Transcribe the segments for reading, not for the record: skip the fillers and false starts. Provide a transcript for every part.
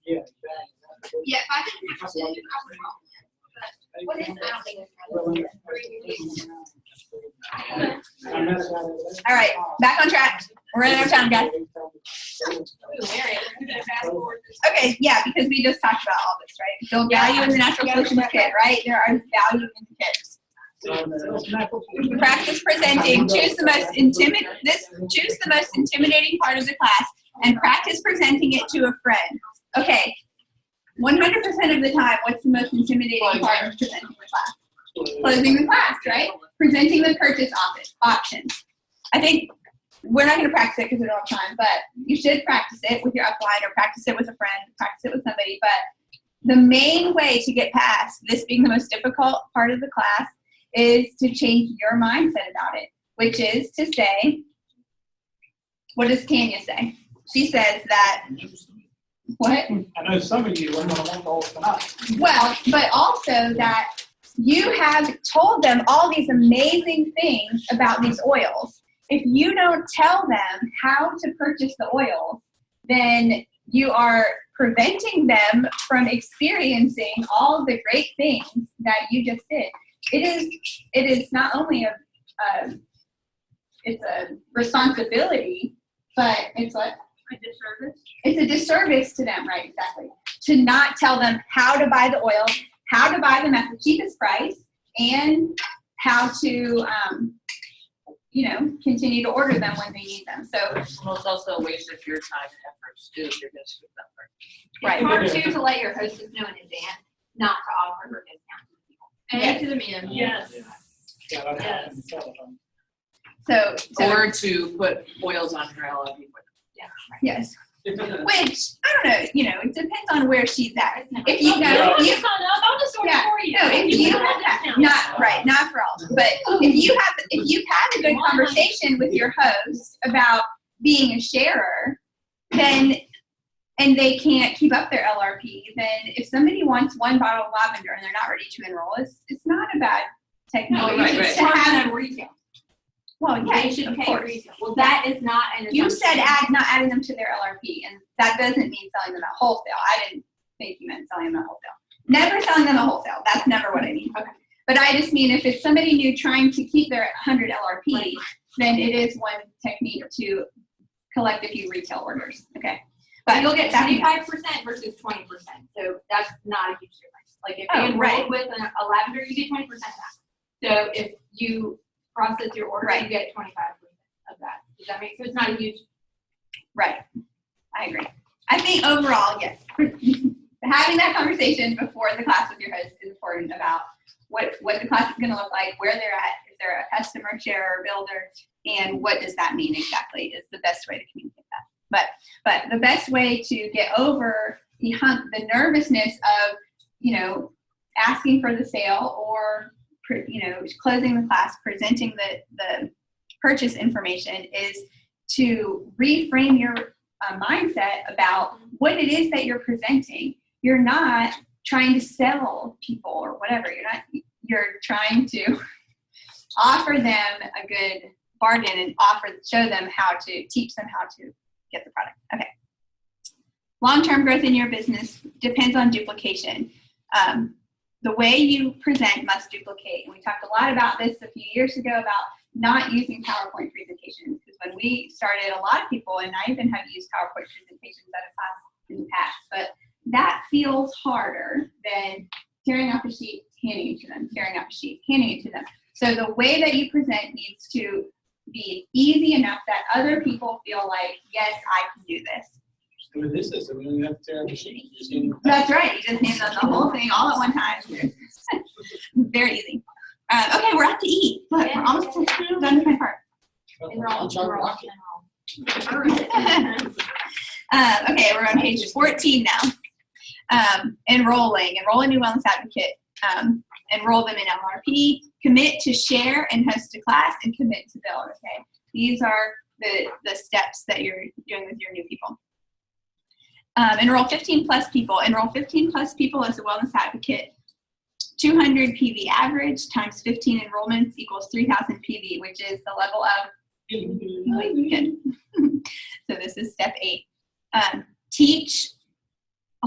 Yeah. Yeah, if I didn't have to, I would probably. What is, I don't think it's. All right, back on track. We're running out of time, guys. Okay, yeah, because we just talked about all this, right? Build value in the natural solutions kit, right? There are value in the kits. Practice presenting. Choose the most intimidating part of the class and practice presenting it to a friend. Okay, 100% of the time, what's the most intimidating part of presenting the class? Closing the class, right? Presenting the purchase options. I think we're not going to practice it because we don't have time, but you should practice it with your upline or practice it with a friend, practice it with somebody. But the main way to get past this being the most difficult part of the class is to change your mindset about it, which is to say, what does Tanya say? She says that, what? I know some of you are going to want the whole tonight. Well, but also that you have told them all these amazing things about these oils. If you don't tell them how to purchase the oils, then you are preventing them from experiencing all the great things that you just did. It is not only it's a responsibility, but it's what? A disservice? It's a disservice to them, right? Exactly. To not tell them how to buy the oil, how to buy them at the cheapest price, and how to, continue to order them when they need them. So Well, it's also a waste of your time and efforts too if you're going to skip that part. right. It's hard too to let your hostess know in advance not to offer her discount to people. And to the men. Yes. Yeah, that's how I can tell them. So Or to put oils on her LLP. yes. Which I don't know. It depends on where she's at. If you know, I'll if you just sign up. I'll just order Yeah. for you. No, if you have not for all, but if you've had a good conversation with your host about being a sharer, then and they can't keep up their LRP, then if somebody wants one bottle of lavender and they're not ready to enroll, it's not a bad technique. Oh, right, right. To have, on retail. well, yeah, They should of pay course. retail. Well, that is not an You assumption. said not adding them to their LRP, and that doesn't mean selling them at wholesale. I didn't think you meant selling them at wholesale. Never selling them at wholesale. That's never what I mean. Okay. But I just mean if it's somebody new trying to keep their 100 LRP, then it is one technique to collect a few retail orders. Okay. But you'll get backing up. 25% versus 20%. So that's not a huge difference. Like if Oh, you enroll right. with a lavender, you get 20% back. So if you process your order, Right. you get 25% of that. Does that make sense? It's not a huge. Right. I agree. I think overall, yes. Having that conversation before the class with your host is important about what the class is going to look like, where they're at, if they're a customer, sharer, builder, and what does that mean exactly is the best way to communicate that. But the best way to get over the nervousness of, asking for the sale or, closing the class, presenting the purchase information is to reframe your mindset about what it is that you're presenting. You're not trying to sell people or whatever. You're trying to offer them a good bargain and show them teach them how to get the product. Okay. Long-term growth in your business depends on duplication. The way you present must duplicate. And we talked a lot about this a few years ago about not using PowerPoint presentations. Because when we started, a lot of people, and I even have used PowerPoint presentations at a class in the past, but that feels harder than tearing off a sheet, handing it to them, tearing off a sheet, handing it to them. So the way that you present needs to be easy enough that other people feel like, yes, I can do this. With this system, you don't have to tear up a sheet. You just need That's right. You just hand them the whole thing all at one time. Very easy. Okay, we're out to eat. Look, we're almost done with my part. Okay, we're on page 14 now. Enrolling new wellness advocate. Enroll them in LRP. Commit to share and host a class, and commit to build. Okay, these are the steps that you're doing with your new people. Enroll 15 plus people. Enroll 15 plus people as a wellness advocate. 200 PV average times 15 enrollments equals 3,000 PV, which is the level of. Good. So this is step 8. Teach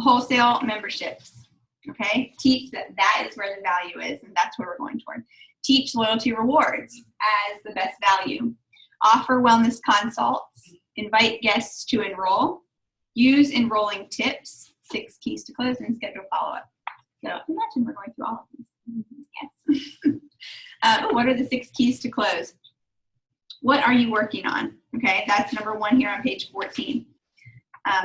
wholesale memberships. Okay, teach that is where the value is, and that's where we're going toward. Teach loyalty rewards as the best value. Offer wellness consults. Invite guests to enroll. Use enrolling tips, 6 keys to close, and schedule follow-up. So imagine we're going through all of these. Yes. What are the 6 keys to close? What are you working on? Okay, that's number 1 here on page 14.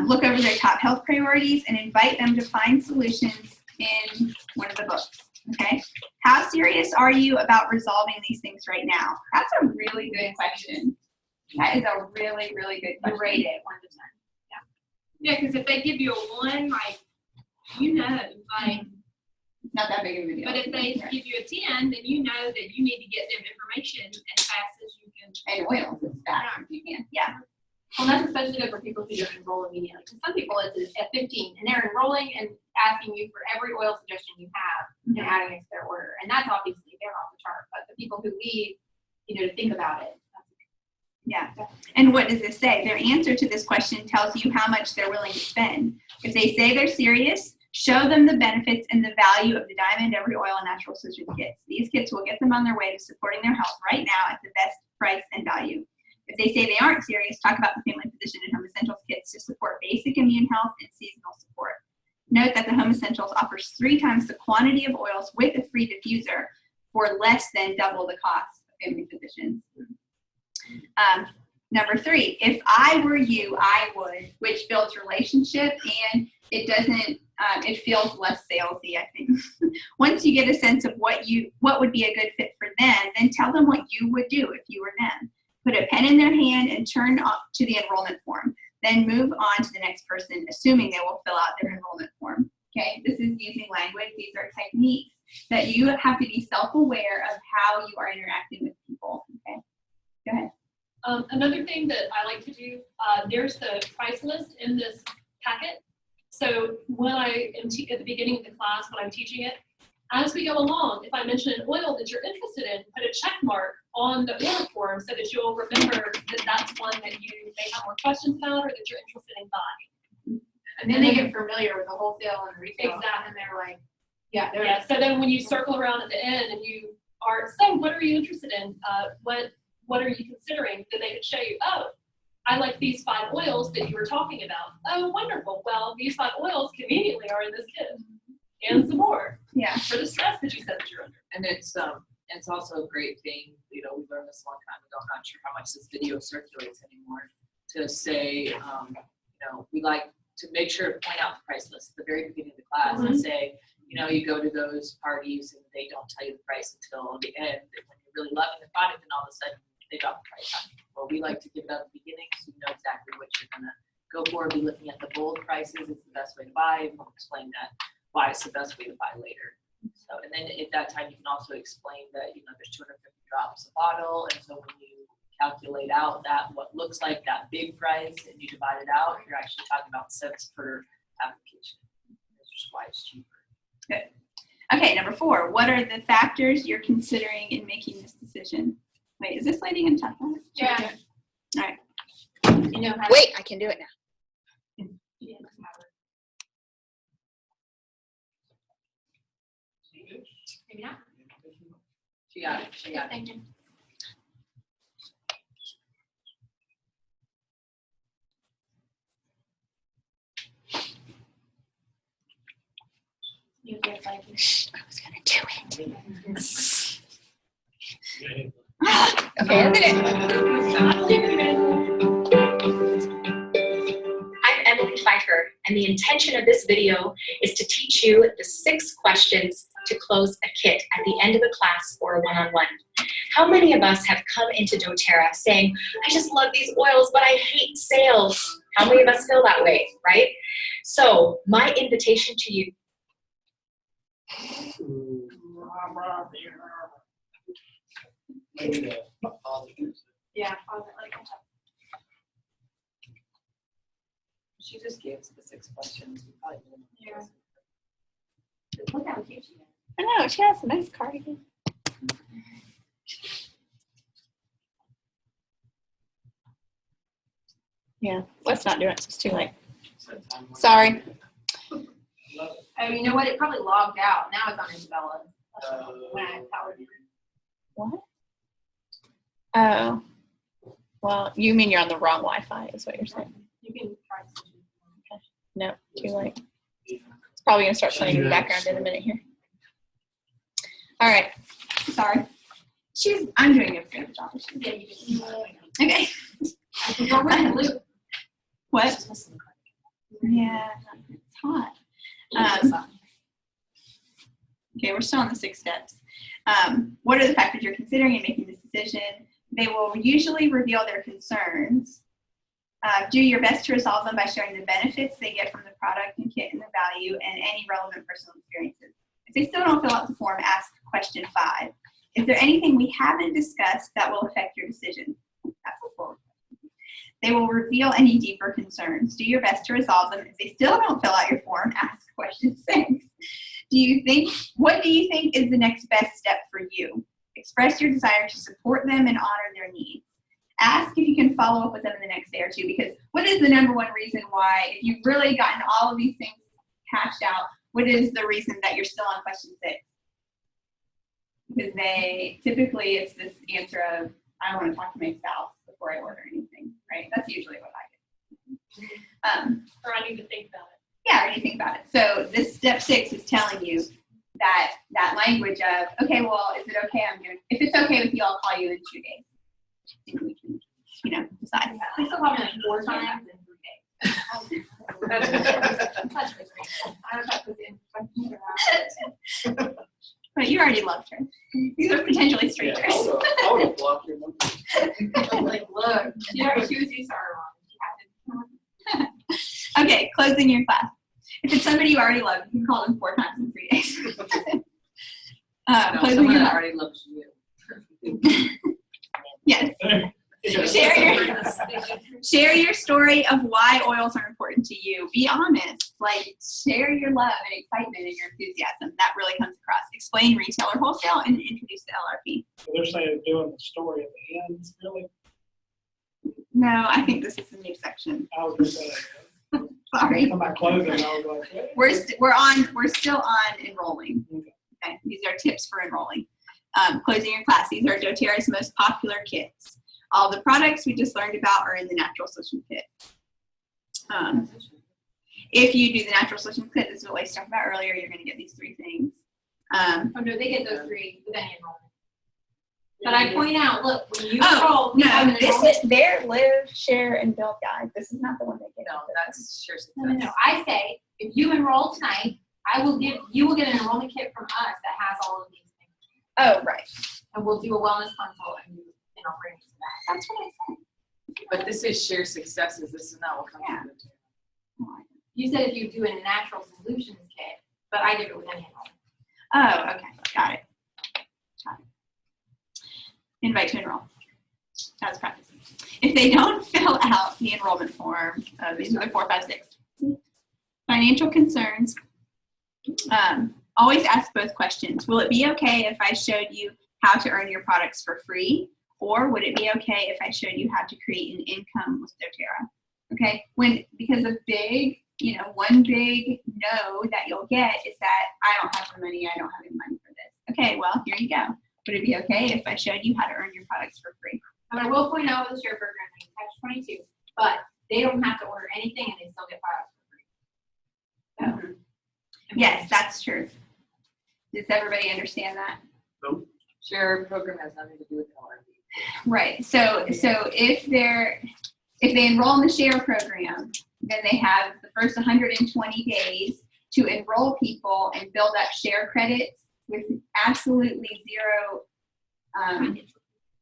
Look over their top health priorities and invite them to find solutions in one of the books. Okay, how serious are you about resolving these things right now? That's a really good question. That is a really, really good question. You rate it 1 to 10. Yeah, because if they give you a 1, like, you know, like, Not that big of a deal. but if they Right. give you a 10, then you know that you need to get them information as fast as you can. And oils and stuff, if you can. Yeah. Well, that's especially good for people who don't enroll immediately. Because some people, it's at 15, and they're enrolling and asking you for every oil suggestion you have and adding it to their order. And that's obviously, they're off the chart. But the people who leave, to think about it. Yeah. And what does this say? Their answer to this question tells you how much they're willing to spend. If they say they're serious, show them the benefits and the value of the Diamond Every Oil and Natural Solutions kits. These kits will get them on their way to supporting their health right now at the best price and value. If they say they aren't serious, talk about the Family Physician and Home Essentials kits to support basic immune health and seasonal support. Note that the Home Essentials offers 3 times the quantity of oils with a free diffuser for less than double the cost of Family Physicians. Number 3, if I were you, I would, which builds relationship and it doesn't, it feels less salesy, I think. Once you get a sense of what would be a good fit for them, then tell them what you would do if you were them. Put a pen in their hand and turn up to the enrollment form. Then move on to the next person, assuming they will fill out their enrollment form. Okay, this is using language. These are techniques that you have to be self-aware of how you are interacting with people. Okay, go ahead. Another thing that I like to do, there's the price list in this packet. So when I am at the beginning of the class, when I'm teaching it, as we go along, if I mention an oil that you're interested in, put a check mark on the order form so that you'll remember that that's one that you may have more questions about or that you're interested in buying. And then they get familiar with the wholesale and retail. Exactly. And they're like, Yeah, so then when you circle around at the end and you are, so what are you interested in? What are you considering? Then they can show you, oh, I like these 5 oils that you were talking about. Oh, wonderful. Well, these 5 oils conveniently are in this kit. And some more. Yeah. For the stress that you said that you're under. And it's also a great thing, we learned this a long time ago, I'm not sure how much this video circulates anymore, to say, we like to make sure to point out the price list at the very beginning of the class and say, you go to those parties and they don't tell you the price until the end, and when you're really loving the product and all of a sudden they drop the price on you. Well, we like to give it at the beginning so you know exactly what you're gonna go for. Be looking at the bold prices, it's the best way to buy, and we'll explain that why it's the best way to buy later. So, and then at that time, you can also explain that, there's 250 drops a bottle. And so when you calculate out that, what looks like that big price and you divide it out, you're actually talking about cents per application. That's just why it's cheaper. Good. Okay, number 4, what are the factors you're considering in making this decision? Wait, is this lady going to talk about it? Yeah. All right. How Wait, I can do it now. Maybe not. She got it. She got it. Thank you. I was gonna do it. Okay, I did it. I'm Emily Pfeiffer, and the intention of this video is to teach you the 6 questions to close a kit at the end of a class or a one-on-one. How many of us have come into doTERRA saying, I just love these oils, but I hate sales? How many of us feel that way, right? So my invitation to you. Yeah. She just gave us the 6 questions. We probably didn't. Yeah. Look how cute she is. I know, she has a nice cardigan. Yeah, let's not do it. It's too late. Sorry. Oh, you know what? It probably logged out. Now it's on Isabella. When I powered it. What? Oh. Well, you mean you're on the wrong Wi-Fi is what you're saying. You can try to switch it. No, too late. It's probably going to start playing in the background in a minute here. All right. Sorry. I'm doing a good job. Yeah, you can. Okay. You're with the loop. What? Yeah, it's hot. Okay, we're still on the 6 steps. What are the factors you're considering in making this decision? They will usually reveal their concerns. Do your best to resolve them by sharing the benefits they get from the product and kit and the value and any relevant personal experiences. If they still don't fill out the form, ask question 5. Is there anything we haven't discussed that will affect your decision? That's a forward question. They will reveal any deeper concerns. Do your best to resolve them. If they still don't fill out your form, ask question 6. What do you think is the next best step for you? Express your desire to support them and honor their needs. Ask if you can follow up with them in the next day or two, because what is the number one reason why, if you've really gotten all of these things hashed out, what is the reason that you're still on question 6? Because typically it's this answer of, I don't want to talk to my spouse before I order anything, right? That's usually what I get. Or I need to think about it. Yeah, or you think about it. So this step 6 is telling you that language of, okay, well, is it okay? If it's okay with you, I'll call you in 2 days. And we can, decide. They still call me like 4 times in 3 days. That's great. I don't have to put the instructions around. But you already loved her. These are potentially strangers. I would have blocked your number. Like, look, she was using Star Wars. She had to. Okay, closing your class. If it's somebody you already love, you can call them 4 times in 3 days. No, Closing someone your that class. already loves you. Yes. Share your story of why oils are important to you. Be honest. Share your love and excitement and your enthusiasm. That really comes across. Explain retail or wholesale and introduce the LRP. So they're saying doing the story at the end, really? No, I think this is a new section. I was just saying. Sorry. Come back closing, I was like, hey. We're still on enrolling. Okay. These are tips for enrolling. Closing your class. These are doTERRA's most popular kits. All the products we just learned about are in the natural solution kit. If you do the natural solution kit, this is what I talked about earlier, you're going to get these 3 things. Oh, no, they get those 3 with any enrollment. But I point out, look, when you Oh, enroll, you have no, an this enrollment. is their live, share, and build guide. This is not the one they get. No, that's sure success. No. I say, if you enroll tonight, you will get an enrollment kit from us that has all of these things. Oh, right. And we'll do a wellness consult and I'll bring it to that. That's what I said. But this is share successes. This is not what comes Yeah. with it. You said if you do a natural solutions kit, but I did it with any enrollment. Oh, okay. Got it. Invite to enroll. That's practice. If they don't fill out the enrollment form, these are the 4, 5, 6. Financial concerns. Always ask both questions. Will it be okay if I showed you how to earn your products for free? Or would it be okay if I showed you how to create an income with doTERRA? Okay, because a big, one big no that you'll get is that I don't have the money, I don't have any money for this. Okay, well, here you go. Would it be okay if I showed you how to earn your products for free? And I will point out with the share program, catch-22, but they don't have to order anything and they still get products for free. So, Yes, that's true. Does everybody understand that? Share program has nothing to do with LRB. Right. So if they enroll in the share program, then they have the first 120 days to enroll people and build up share credits with absolutely zero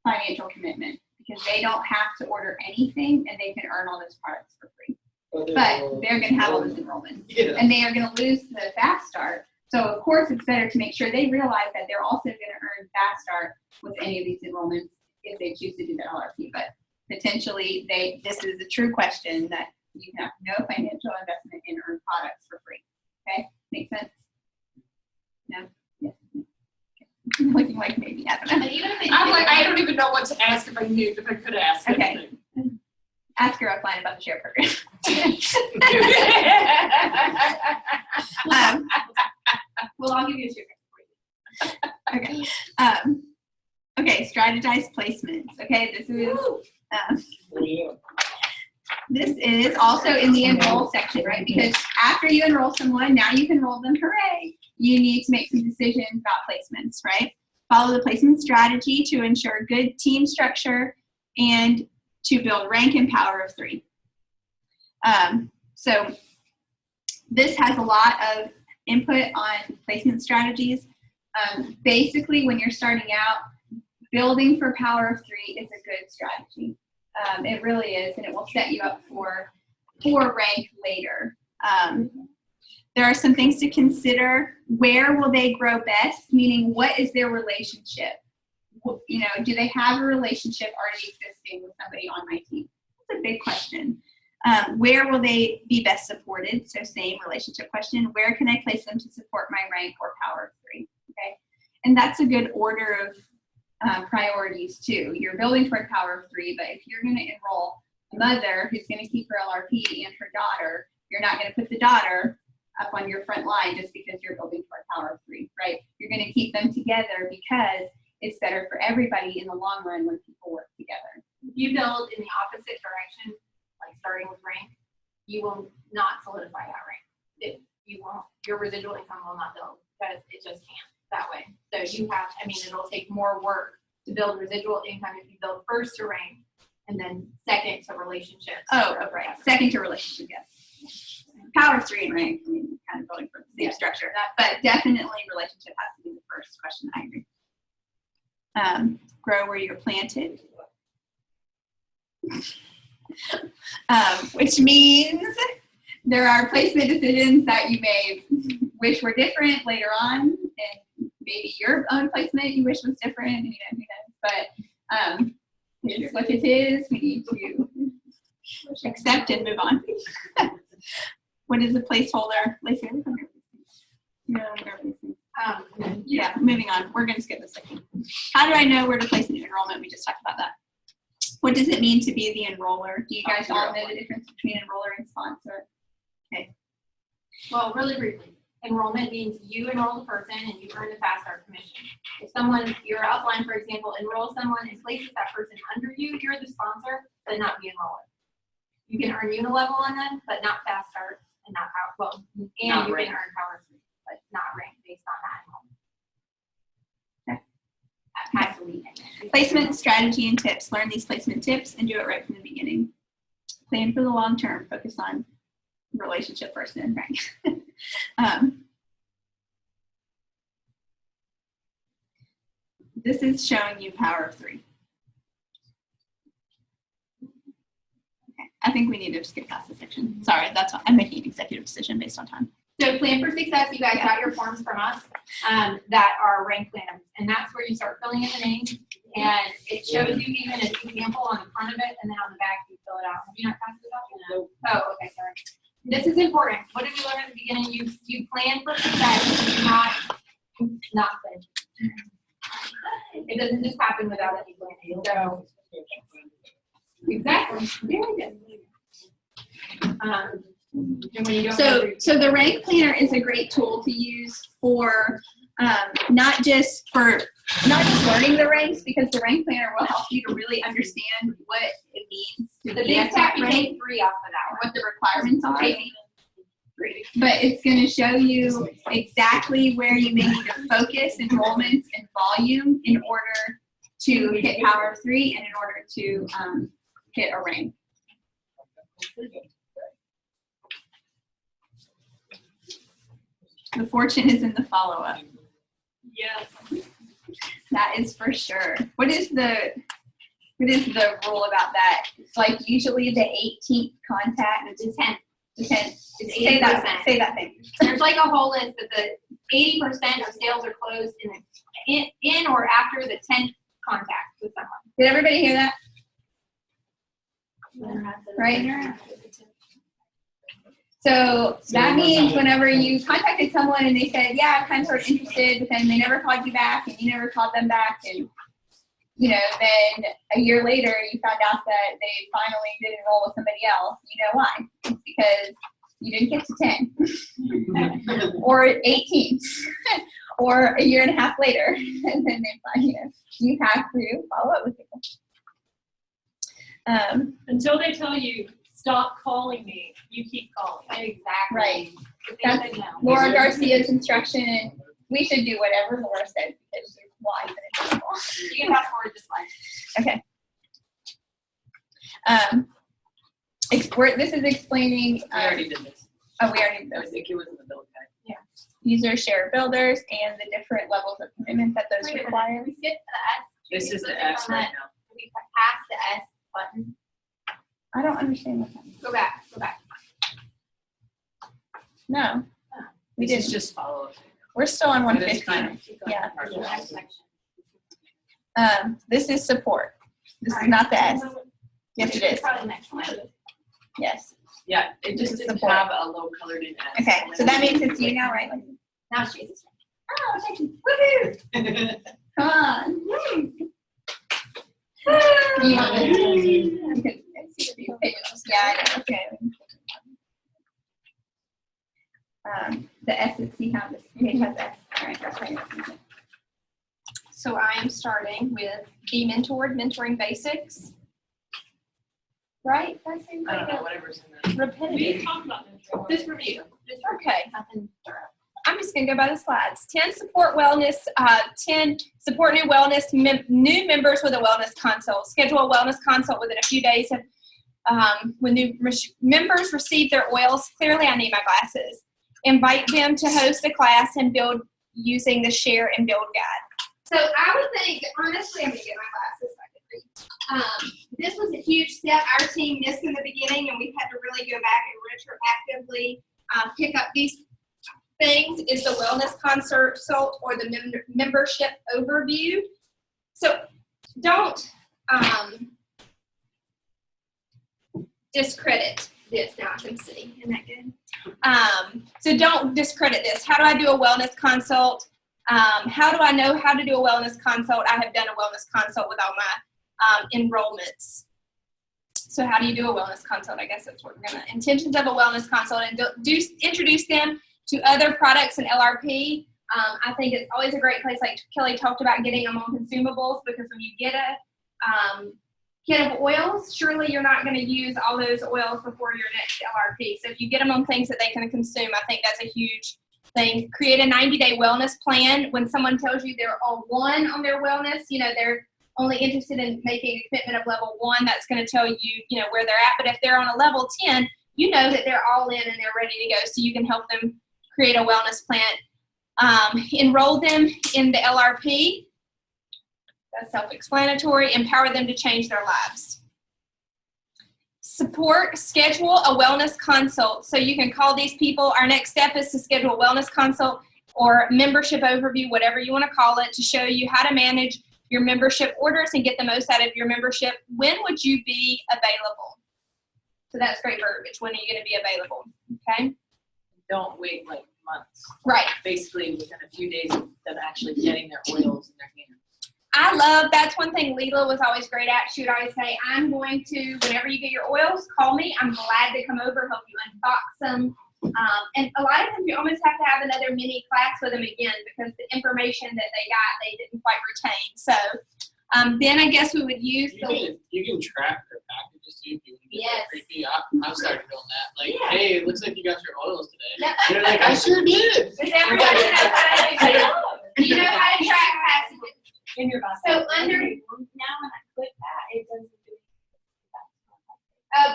financial commitment, because they don't have to order anything and they can earn all those products for free. But they're going to have all those enrollments, and they are going to lose the fast start. So of course it's better to make sure they realize that they're also going to earn fast start with any of these enrollments if they choose to do the LRP. But potentially this is a true question that you have no financial investment in earned products for free. Okay, make sense? No? Yes. Okay. Looking like maybe, I don't know. And even if I'm like, I don't even know what to ask if I could ask. Okay. Ask her offline about the share program. Okay, strategize placements. Okay, this is Yeah. this is also in the enroll section, right? Because after you enroll someone, now you can enroll them. Hooray! You need to make some decisions about placements, right? Follow the placement strategy to ensure good team structure and to build rank and power of 3. So this has a lot of input on placement strategies. Basically, when you're starting out, building for power of 3 is a good strategy. It really is, and it will set you up for rank later. There are some things to consider. Where will they grow best? Meaning, what is their relationship? You know, do they have a relationship already existing with somebody on my team? That's a big question. Where will they be best supported? So same relationship question. Where can I place them to support my rank or power of 3? Okay, and that's a good order of priorities too. You're building toward power of 3, but if you're going to enroll a mother who's going to keep her LRP and her daughter, you're not going to put the daughter up on your front line just because you're building toward power of 3, right? You're going to keep them together because it's better for everybody in the long run when people work together. If you build in the opposite direction, like starting with rank, you will not solidify that rank. You won't, your residual income will not build because it just can't that way. So you have, I mean, it'll take more work to build residual income if you build first to rank and then second to relationships. Oh, right. Second to relationship, yes. Power of 3 and rank, I mean, kind of building for the same structure. But definitely relationship has to be the first question. I agree. Grow where you're planted. Which means there are placement decisions that you may wish were different later on, and maybe your own placement you wish was different, you know, who knows. But it's what it is. We need to accept and move on. What is a placeholder? Lacey, yeah, moving on. We're going to skip this section. How do I know where to place an enrollment? We just talked about that. What does it mean to be the enroller? Do you guys all know the difference between enroller and sponsor? Okay. Well, really briefly, enrollment means you enroll the person and you earn the fast start commission. If someone, your upline, for example, enrolls someone and places that person under you, you're the sponsor, but not the enroller. You can earn unilevel on them, but not fast start and not power. Well, and Not you rank. can earn power 3, but not rank based on that enrollment. That has to be in. Placement strategy and tips. Learn these placement tips and do it right from the beginning. Plan for the long term. Focus on relationship first and rank. This is showing you power of 3. Okay, I think we need to skip past this section. Sorry, that's I'm making an executive decision based on time. So plan for success, you guys got your forms from us that are rank planners. And that's where you start filling in the names. And it shows you even an example on the front of it, and then on the back you fill it out. Have you not passed it out? No. Oh, okay, sorry. This is important. What did we learn at the beginning? You plan for success, not plan. It doesn't just happen without any planning. So exactly. Very good. And when you don't So the rank planner is a great tool to use for not just learning the ranks, because the rank planner will help you to really understand what it means to the be big at step, that you rank, take 3 off of that one. what the requirements are. But it's going to show you exactly where you may need to focus enrollments and volume in order to hit power of 3 and in order to hit a rank. The fortune is in the follow-up. Yes. That is for sure. What is the rule about that? It's like usually the 18th contact. The 10th. The 10th. It's Say 80%. Say that thing. There's like a whole list that the 80% of sales are closed in or after the 10th contact with someone. Did everybody hear that? Right? So that means whenever you contacted someone and they said, yeah, I'm kind of sort of interested, but then they never called you back and you never called them back, and then a year later you found out that they finally did enroll with somebody else. You know why? It's because you didn't get to 10 or 18 or a year and a half later, and then they find you have to follow up with people. Until they tell you, stop calling me, you keep calling. Exactly. Right. If they That's say no. Laura Garcia's instruction. We should do whatever Laura says because she's wise and example. You can fast forward this slide. Okay. This is explaining. We already did this. Oh, we already did I this. think it was in the build guide. User share builders and the different levels of commitment that those Wait a minute, require. we skipped the S. This is Click the S on right that. now. We passed the S button. I don't understand what that means. Go back. No, we This is didn't. just follow up. We're still on But it's 150. kind of- Keep going. Yeah. There's the next section. This is support. This is not the S. Yes, it is. Probably the next one. Yes. Yeah, it just This is didn't support. have a low colored in S. Okay, so that means it's you now, right? Now it's Jesus. Oh, thank you. Woohoo! Come on. You want this? Yeah, I know. Okay. The S is, see how this page has S. All right, that's right. So I am starting with Be Mentored, Mentoring Basics. Right? That seems I like don't know, a whatever's in there. We repetitive. talked about mentoring. This review. Okay. Nothing thorough. I'm just gonna go by the slides. 10 support wellness, 10 support new wellness, new members with a wellness consult. Schedule a wellness consult within a few days. When new members receive their oils, clearly I need my glasses. Invite them to host a class and build using the share and build guide. So I would think, honestly, I'm gonna get my glasses so I can read. This was a huge step our team missed in the beginning, and we've had to really go back and retroactively pick up these things. Is the wellness consult or the membership overview. So don't discredit this. Now I can see. Isn't that good? So don't discredit this. How do I do a wellness consult? How do I know how to do a wellness consult? I have done a wellness consult with all my enrollments. So how do you do a wellness consult? I guess that's what we're gonna, intentions of a wellness consult, and introduce them to other products in LRP. I think it's always a great place, like Kelly talked about, getting them on consumables, because when you get a kit of oils, surely you're not going to use all those oils before your next LRP. So if you get them on things that they can consume, I think that's a huge thing. Create a 90-day wellness plan. When someone tells you they're on 1 on their wellness, they're only interested in making a commitment of level 1. That's going to tell you, where they're at. But if they're on a level 10, you know that they're all in and they're ready to go. So you can help them create a wellness plan. Enroll them in the LRP. That's self-explanatory. Empower them to change their lives. Schedule a wellness consult. So you can call these people. Our next step is to schedule a wellness consult or membership overview, whatever you want to call it, to show you how to manage your membership orders and get the most out of your membership. When would you be available? So that's great verbiage. When are you going to be available? Okay. Don't wait like months. Right. Basically within a few days of them actually getting their oils in their hands. That's one thing Leela was always great at. She would always say, I'm going to, whenever you get your oils, call me. I'm glad to come over, help you unbox them. And a lot of times you almost have to have another mini class with them again, because the information that they got, they didn't quite retain. So then I guess we would use You can track their packages too if you want to get Yes. creepy. I've started doing that. Like, Yeah. hey, it looks like you got your oils today. Yep. They're like, I sure did. Does everybody know how to do that? Do you know how to track passages? In your basket. So under, now when I click that, it doesn't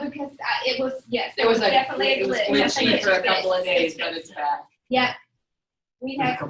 do because it was, yes, It was definitely a it was glitch. glitchy for a couple of days, but it's back. Yeah. We have,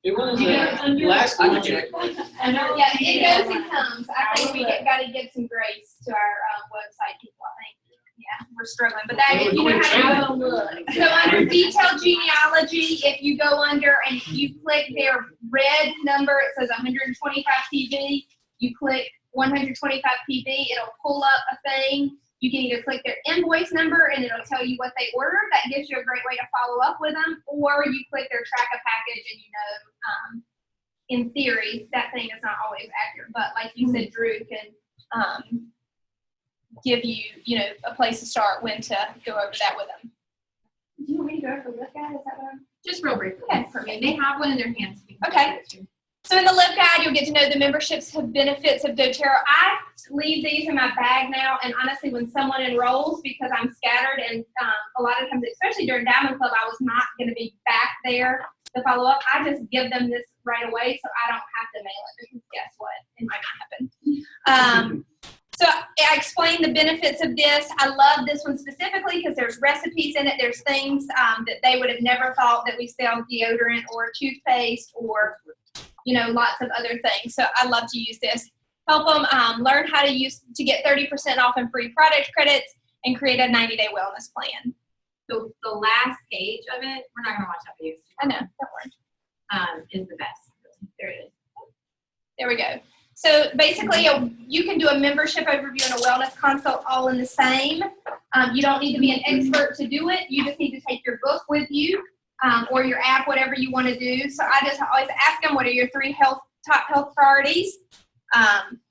It was Under- last I can week. do it. yeah, it goes and comes. I think we gotta give some grace to our website people, I think. Yeah, we're struggling, but that, if you know how to look. So under detailed genealogy, if you go under and you click their red number, it says 125 PV, you click 125 PV, it'll pull up a thing. You can either click their invoice number and it'll tell you what they ordered. That gives you a great way to follow up with them. Or you click their track a package and in theory, that thing is not always accurate. But like you said, Drew can give you, a place to start when to go over that with them. Do you want me to go over the look at? Is that what I'm? Just real briefly. Okay, I mean, they have one in their hands. Okay. So in the Live Guide, you'll get to know the memberships and benefits of doTERRA. I leave these in my bag now, and honestly, when someone enrolls, because I'm scattered, and a lot of times, especially during Diamond Club, I was not going to be back there to follow up. I just give them this right away, so I don't have to mail it, because guess what? It might not happen. So I explained the benefits of this. I love this one specifically because there's recipes in it. There's things that they would have never thought that we sell deodorant or toothpaste or, you know, lots of other things. So I love to use this. Help them learn how to get 30% off and free product credits and create a 90-day wellness plan. So the last page of it, we're not gonna watch that video. I know, don't worry. Is the best. There it is. There we go. So basically, you can do a membership overview and a wellness consult all in the same. You don't need to be an expert to do it. You just need to take your book with you or your app, whatever you want to do. So I just always ask them, what are your 3 top health priorities?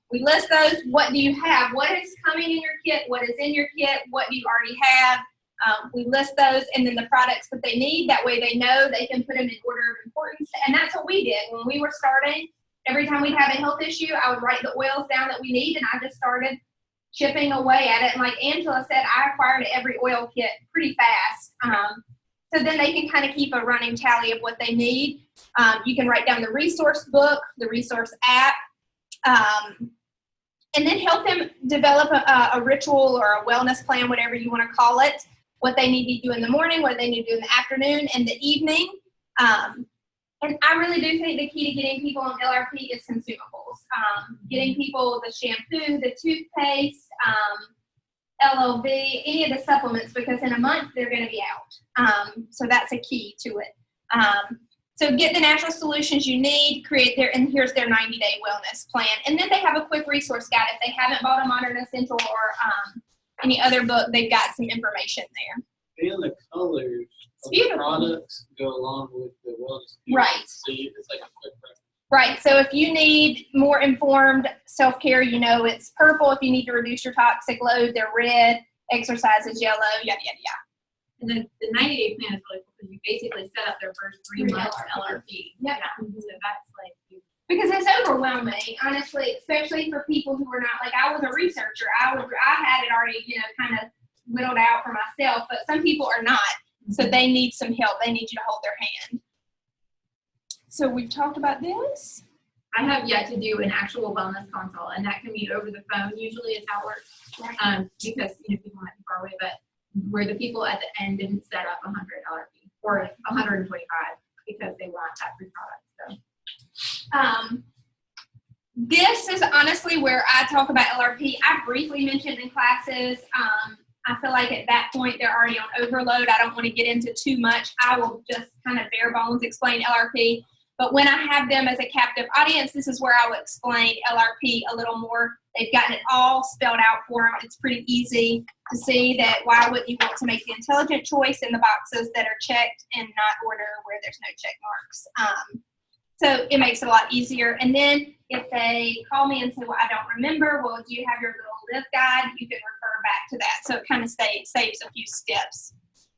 We list those. What do you have? What is coming in your kit? What is in your kit? What do you already have? We list those and then the products that they need. That way they know they can put them in order of importance. And that's what we did when we were starting. Every time we'd have a health issue, I would write the oils down that we need, and I just started chipping away at it. And like Angela said, I acquired every oil kit pretty fast. So then they can kind of keep a running tally of what they need. You can write down the resource book, the resource app, and then help them develop a ritual or a wellness plan, whatever you want to call it, what they need to do in the morning, what they need to do in the afternoon and the evening. And I really do think the key to getting people on LRP is consumables. Getting people the shampoo, the toothpaste, LOV, any of the supplements, because in a month they're going to be out. So that's a key to it. So get the natural solutions you need, and here's their 90-day wellness plan. And then they have a quick resource guide. If they haven't bought a Modern Essential or any other book, they've got some information there. And the colors of the beautiful. products go along with the wellness. Right. So it's like a quick reference. Right, so if you need more informed self-care, you know it's purple. If you need to reduce your toxic load, they're red. Exercise is yellow, yada, yada, yada. And then the 90-day plan is really cool because you basically set up their first 3 months LRP. Yep. Yeah. So that's like, Because it's overwhelming, honestly, especially for people who are not, like I was a researcher. I had it already, kind of whittled out for myself, but some people are not. So they need some help. They need you to hold their hand. So we've talked about this. I have yet to do an actual wellness consult, and that can be over the phone. Usually is how it works, because people might be far away, but where the people at the end didn't set up $100 fee or $125 because they want that free product. So. This is honestly where I talk about LRP. I briefly mentioned in classes. I feel like at that point they're already on overload. I don't want to get into too much. I will just kind of bare bones explain LRP. But when I have them as a captive audience, this is where I will explain LRP a little more. They've gotten it all spelled out for them. It's pretty easy to see that why would you want to make the intelligent choice in the boxes that are checked and not order where there's no check marks. So it makes it a lot easier. And then if they call me and say, well, I don't remember, well, do you have your little Live Guide? You can refer back to that. So it kind of saves a few steps.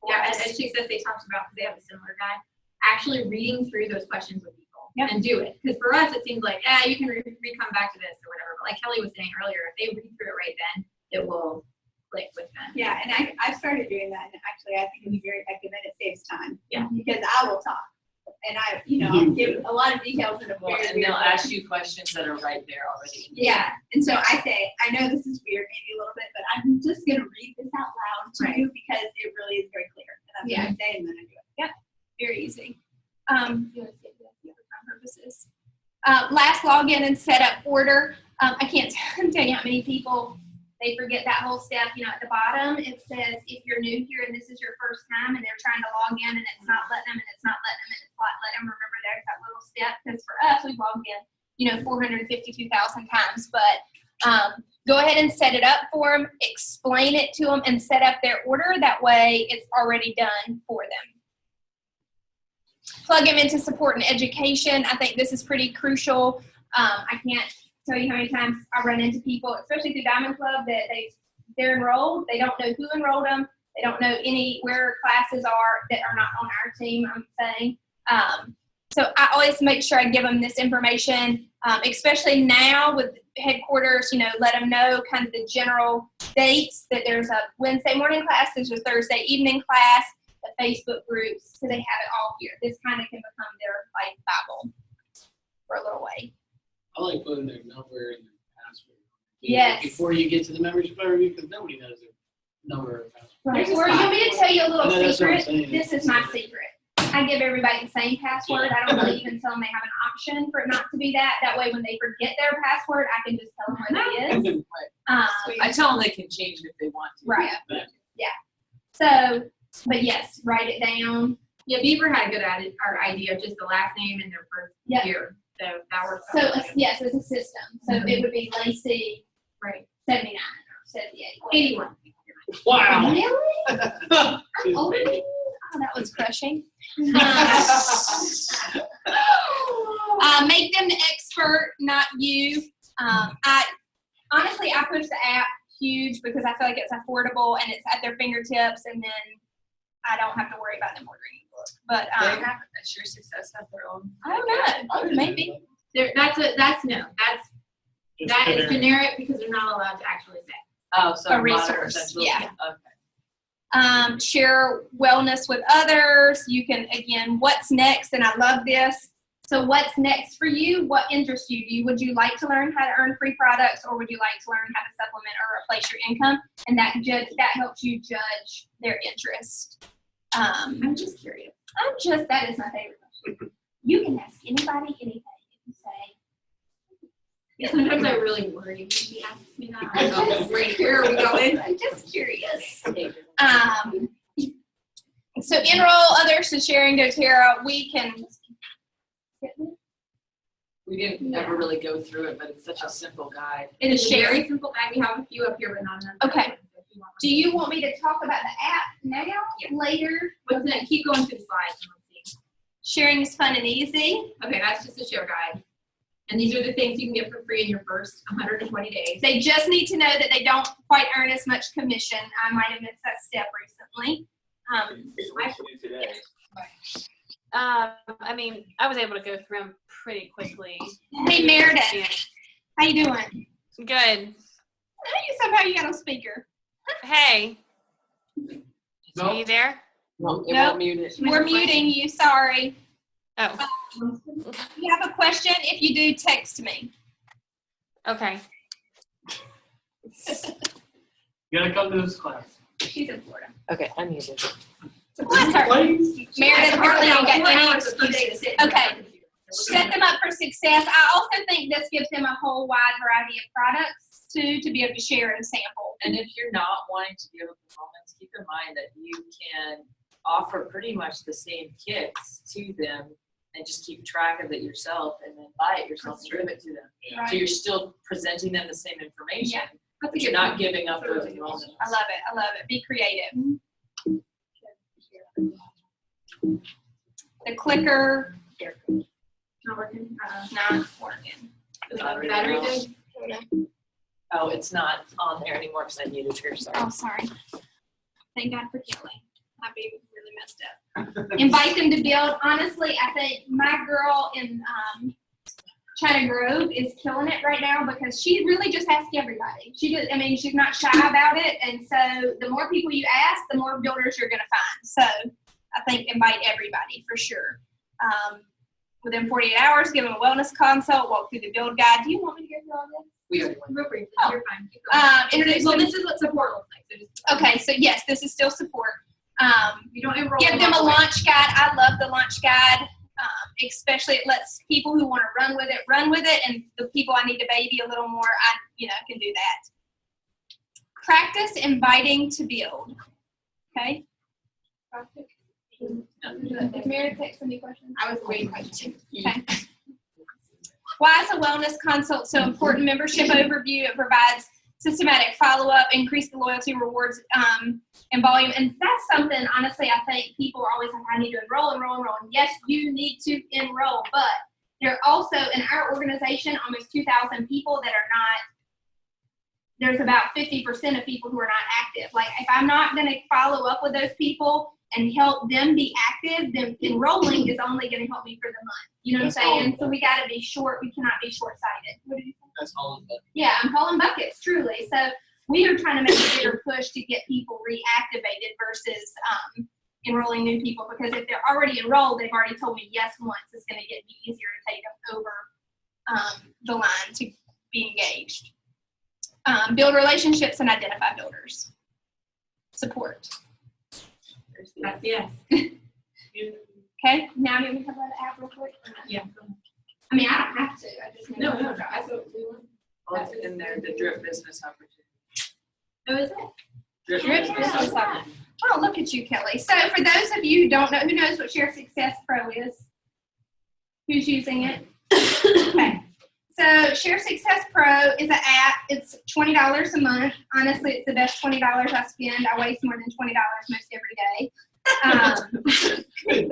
Yeah, as she says, they talked about, because they have a similar guide, actually reading through those questions with people and do it. Because for us, it seems like, you can come back to this or whatever. But like Kelly was saying earlier, if they read through it right then, it will click with them. Yeah, and I've started doing that, and actually I think it can be very effective, and it saves time. Yeah. Because I will talk, and I'll give a lot of details in a Well, very and they'll weird way. ask you questions that are right there already. Yeah, and so I say, I know this is weird, maybe a little bit, but I'm just gonna read this out loud to you because it really is very clear. And that's what I say, and then I do it. Yep, very easy. Purposes. Last login and setup order. I can't tell you how many people they forget that whole step. At the bottom it says if you're new here and this is your first time and they're trying to log in and it's not letting them and it's not letting them and it's not letting them. Remember there's that little step, because for us we've logged in 452,000 times. But go ahead and set it up for them, explain it to them, and set up their order. That way it's already done for them. Plug them into support and education. I think this is pretty crucial. I can't tell you how many times I run into people, especially through Diamond Club, that they're enrolled. They don't know who enrolled them. They don't know where classes are that are not on our team, I'm saying. So I always make sure I give them this information, especially now with headquarters, let them know kind of the general dates, that there's a Wednesday morning class, there's a Thursday evening class, the Facebook groups, so they have it all here. This kind of can become their like Bible for a little way. I like putting their number and their password. Yes. Before you get to the membership overview, because nobody knows their number or password. Right. There's a Or you want me to tell you a I little know that's what I'm secret? saying. This is my secret. I give everybody the same password. I don't really even tell them they have an option for it not to be that. That way when they forget their password, I can just tell them what it is. I tell them they can change it if they want to. Right. So, but yes, write it down. Yeah, Beaver had a good idea of just the last name and their first Yep. year. So that works. So, out. yes, it's a system. So it would be Lacey, Right. 79 or 78. 81. Wow. Really? I'm older than you? Oh, that was crushing. Make them the expert, not you. Honestly, I push the app huge because I feel like it's affordable and it's at their fingertips, and then I don't have to worry about them ordering a book. But They have a Sure Success have their own. I don't know. Maybe. That's that is generic because they're not allowed to actually say. Oh, so A modern resource, essentially. yeah. Okay. Share wellness with others. You can, again, what's next, and I love this. So what's next for you? What interests you? Would you like to learn how to earn free products, or would you like to learn how to supplement or replace your income? And that helps you judge their interest. I'm just curious. That is my favorite question. You can ask anybody anything if you say. Yeah, sometimes I really worry when she asks me that. I'm like, where are we going? I'm just curious. So enroll others to sharing doTERRA. We can. We didn't ever really go through it, but it's such a simple guide. It is Share. very simple guide. We have a few up here, but not enough. Okay. Do you want me to talk about the app now? Yeah. Later? What's next? Keep going through the slides and let's see. Sharing is fun and easy. Okay, that's just a share guide. And these are the things you can get for free in your first 120 days. They just need to know that they don't quite earn as much commission. I might have missed that step recently. I was able to go through them pretty quickly. Hey Meredith, Yeah. how you doing? Good. Somehow you got on speaker. Hey, are you there? No, it Nope. won't mute it. We're muting you, sorry. Oh, If you have a question, if you do, text me. okay. You gotta come to this class. She's in Florida. Okay, I'm muted. Bless her. Please. Meredith hardly ain't got 4 any hours per day to excuses. sit in front of Okay. the computer. Set them up for success. I also think this gives them a whole wide variety of products too, to be able to share and sample. And if you're not wanting to deal with performance, keep in mind that you can offer pretty much the same kits to them and just keep track of it yourself and then buy it yourself and give it to them. Right. So you're still presenting them the same information, Yeah. but you're not giving up those enrollments. I love it. I love it. Be creative. The clicker, Not working. not working. Is Not the right battery now. good? Oh, it's not on there anymore because I muted her, sorry. Oh, sorry. Thank God for Kelly. I'd be really messed up. Invite them to build. Honestly, I think my girl in China Grove is killing it right now because she really just asks everybody. She's not shy about it. And so the more people you ask, the more builders you're going to find. So I think invite everybody for sure. Within 48 hours, give them a wellness consult, walk through the build guide. Do you want me to go through all this? We already went. Real brief. Oh. You're fine. Keep going. Introduce Well, them. this is what support looks like. So just, Okay, so yes, this is still support. you don't enroll. Give them a along the way. launch guide. I love the launch guide, especially it lets people who want to run with it, and the people I need to baby a little more, I can do that. Practice inviting to build. Okay. Is Meredith texting me questions? I was waiting for you. Okay. Why is a wellness consult so important? Membership overview. It provides systematic follow-up, increase the loyalty, rewards, and volume. And that's something, honestly, I think people are always like, I need to enroll. And yes, you need to enroll. But there are also, in our organization, almost 2,000 people that are not, there's about 50% of people who are not active. Like, if I'm not going to follow up with those people and help them be active, then enrolling is only gonna help me for the month. You know what I'm That's all. saying? So we gotta be short, we cannot be short-sighted. What did you say? That's all of it. Yeah, I'm calling buckets, truly. So we are trying to make a bigger push to get people reactivated versus enrolling new people, because if they're already enrolled, they've already told me yes once. It's going to get me easier to take them over the line to be engaged. Build relationships and identify builders. Support. That's yes. Okay, now do we talk about the app real quick? Yeah. I mean, I don't have to. I just No, I thought we were. Well, it's in there, the drip business opportunity. Who is it? Drip Drip business business opportunity. opportunity. Oh, look at you, Kelly. So for those of you who don't know, who knows what Share Success Pro is? Who's using it? Okay. So Share Success Pro is an app. It's $20 a month. Honestly, it's the best $20 I spend. I waste more than $20 most every day. I mean,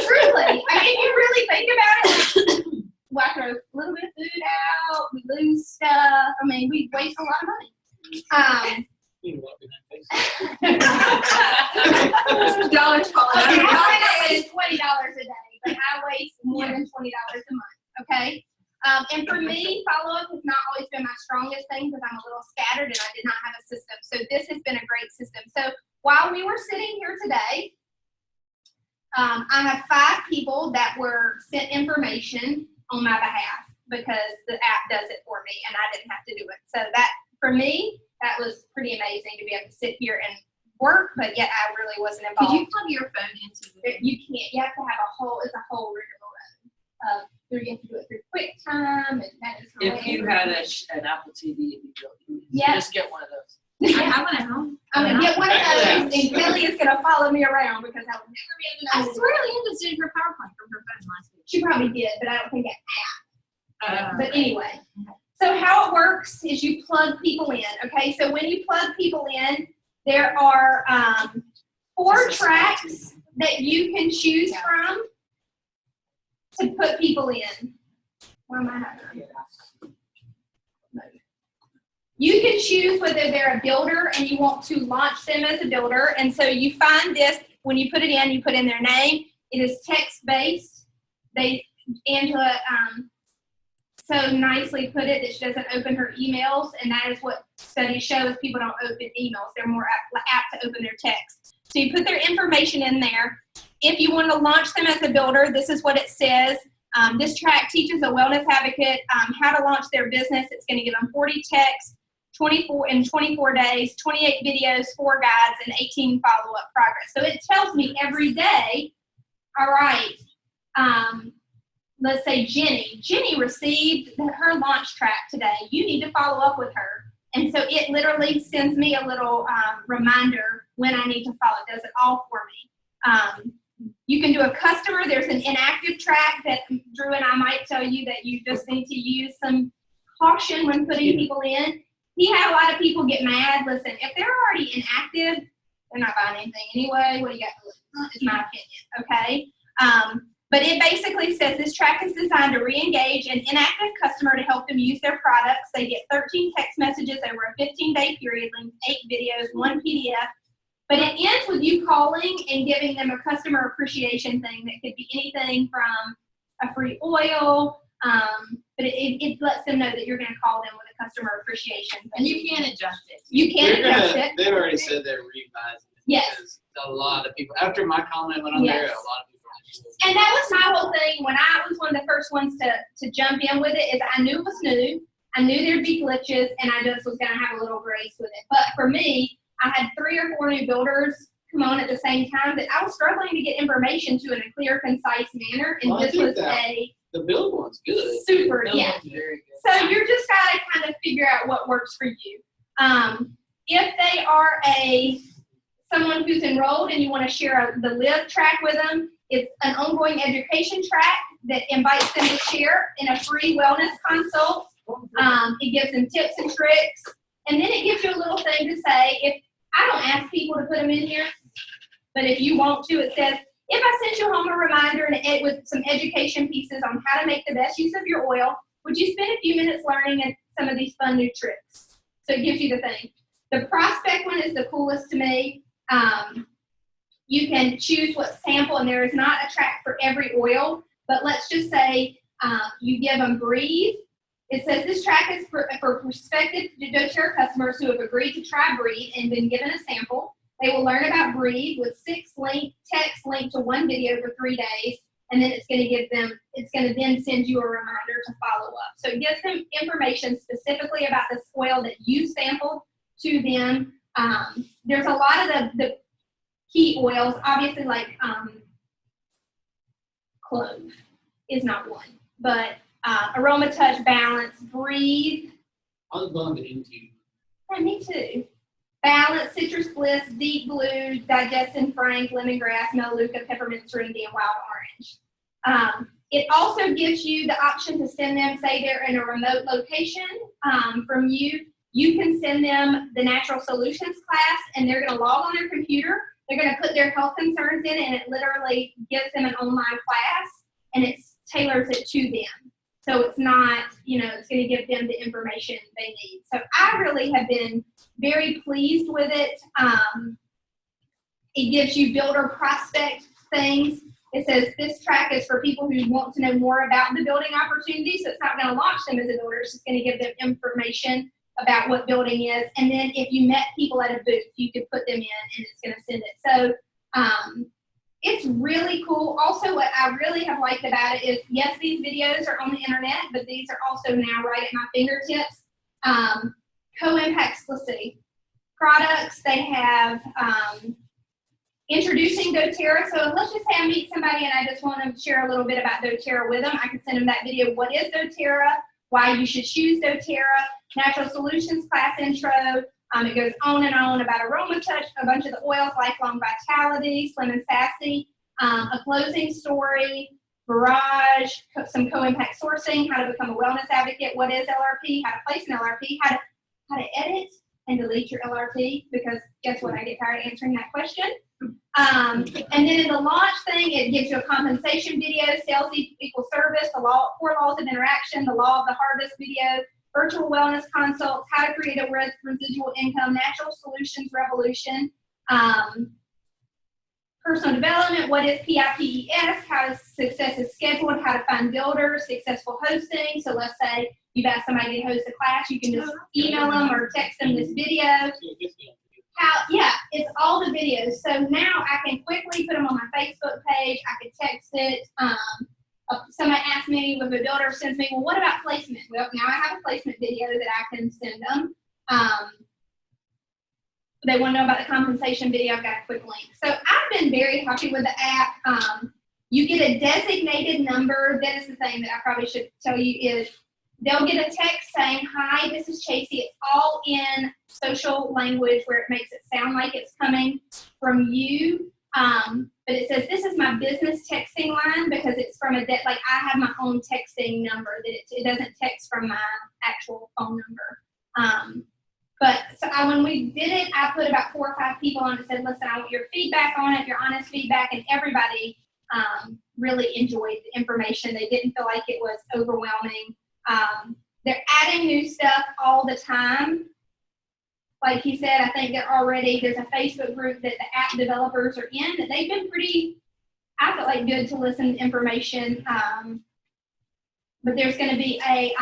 truly. I mean, if you really think about it, well, I throw a little bit of food out. We lose stuff. I mean, we waste a lot of money. You know what, behind face. Dollars falling out. Okay, I is $20 a day, but I waste more than $20 a month, okay? And for me, follow-up has not always been my strongest thing because I'm a little scattered and I did not have a system. So this has been a great system. So while we were sitting here today, I have 5 people that were sent information on my behalf because the app does it for me and I didn't have to do it. So that, for me, that was pretty amazing to be able to sit here and work, but yet I really wasn't Could involved. you plug your phone into the? You can't. You have to have it's a whole rigmarole. You have to do it through QuickTime, and that is If you had an Apple TV, you Yeah. just get one of those. I have one at home. I'm gonna get one of Yeah. those, and Kelly is gonna follow me around because I would never be able to I know. swear Linda did her PowerPoint from her phone last week. She probably did, but I don't think but anyway, so how it works is you plug people in, okay? So when you plug people in, there are 4 tracks that you can choose from to put people in. Where am I having? You can choose whether they're a builder and you want to launch them as a builder. And so you find this, when you put it in, you put in their name. It is text-based. Angela so nicely put it that she doesn't open her emails, and that is what studies show is people don't open emails. They're more apt to open their text. So you put their information in there. If you want to launch them as a builder, this is what it says. This track teaches a wellness advocate how to launch their business. It's going to give them 40 texts, 24 days, 28 videos, 4 guides, and 18 follow-up progress. So it tells me every day, all right, let's say Jenny received her launch track today. You need to follow up with her. And so it literally sends me a little reminder when I need to follow. It does it all for me. You can do a customer. There's an inactive track that Drew and I might tell you that you just need to use some caution when putting people in. He had a lot of people get mad. Listen, if they're already inactive, they're not buying anything anyway. What do you got to lose? Is my opinion, okay? But it basically says this track is designed to re-engage an inactive customer to help them use their products. They get 13 text messages over a 15-day period, links 8 videos, 1 PDF. But it ends with you calling and giving them a customer appreciation thing that could be anything from a free oil, but it lets them know that you're going to call them with a customer appreciation thing. And you can adjust it. You can adjust it. They've already said they're revising it. Yes. Because a lot of people, after my comment went on there, a Yes. lot of people. And that was my whole thing when I was one of the first ones to jump in with it, is I knew it was new. I knew there'd be glitches, and I just was going to have a little grace with it. But for me, I had 3 or 4 new builders come on at the same time that I was struggling to get information to in a clear, concise manner, and Well, I this think was that the build one's good. super, That yeah. one's very good. So you're just got to kind of figure out what works for you. If they are someone who's enrolled and you want to share the live track with them, it's an ongoing education track that invites them to share in a free wellness consult. It gives them tips and tricks, and then it gives you a little thing to say. If I don't ask people to put them in here, but if you want to, it says, if I sent you home a reminder and with some education pieces on how to make the best use of your oil, would you spend a few minutes learning some of these fun new tricks? So it gives you the thing. The prospect one is the coolest to me. you can choose what sample, and there is not a track for every oil, but let's just say you give them Breathe. It says this track is for prospective doTERRA customers who have agreed to try Breathe and been given a sample. They will learn about Breathe with 6 texts linked to one video for 3 days, and then it's going to then send you a reminder to follow up. So it gives them information specifically about this oil that you sampled to them. There's a lot of the key oils, obviously, like clove is not one, but Aroma Touch, Balance, Breathe. I was going to into. Yeah, me too. Balance, Citrus Bliss, Deep Blue, Digestin Frank, Lemongrass, Melaleuca, Peppermint Serenity, and Wild Orange. It also gives you the option to send them, say they're in a remote location from you. You can send them the Natural Solutions class, and they're going to log on their computer. They're going to put their health concerns in, and it literally gives them an online class, and it tailors it to them. So it's not, it's going to give them the information they need. So I really have been very pleased with it. It gives you builder prospect things. It says this track is for people who want to know more about the building opportunity. So it's not going to launch them as a builder. It's just going to give them information about what building is. And then if you met people at a booth, you could put them in and it's going to send it. So it's really cool. Also, what I really have liked about it is, yes, these videos are on the internet, but these are also now right at my fingertips. Co-impacts, let's see, products, they have introducing doTERRA. So let's just say I meet somebody and I just want to share a little bit about doTERRA with them. I can send them that video. What is doTERRA? Why you should choose doTERRA? Natural Solutions class intro. It goes on and on about Aroma Touch, a bunch of the oils, Lifelong Vitality, Slim and Sassy, a closing story, Barrage, some co-impact sourcing, how to become a wellness advocate, what is LRP, how to place an LRP, how to edit and delete your LRP, because guess what, I get tired of answering that question. And then in the launch thing, it gives you a compensation video, sales equals service, the 4 laws of interaction, the law of the harvest video, virtual wellness consults, how to create a residual income, natural solutions revolution, personal development, what is PIPES, how success is scheduled, how to find builders, successful hosting. So let's say you've asked somebody to host a class, you can just email them or text them this video. It's all the videos. So now I can quickly put them on my Facebook page. I can text it. Somebody asked me, if a builder sends me, well, what about placement? Well, now I have a placement video that I can send them. They want to know about the compensation video. I've got a quick link. So I've been very happy with the app. You get a designated number. That is the thing that I probably should tell you is they'll get a text saying, hi, this is Chasey. It's all in social language where it makes it sound like it's coming from you. But it says, this is my business texting line because it's from I have my own texting number that it doesn't text from my actual phone number. But so when we did it, I put about 4 or 5 people on and said, listen, I want your feedback on it, your honest feedback, and everybody really enjoyed the information. They didn't feel like it was overwhelming. They're adding new stuff all the time. Like he said, I think there's a Facebook group that the app developers are in that they've been I feel like good to listen to information. But there's going to be a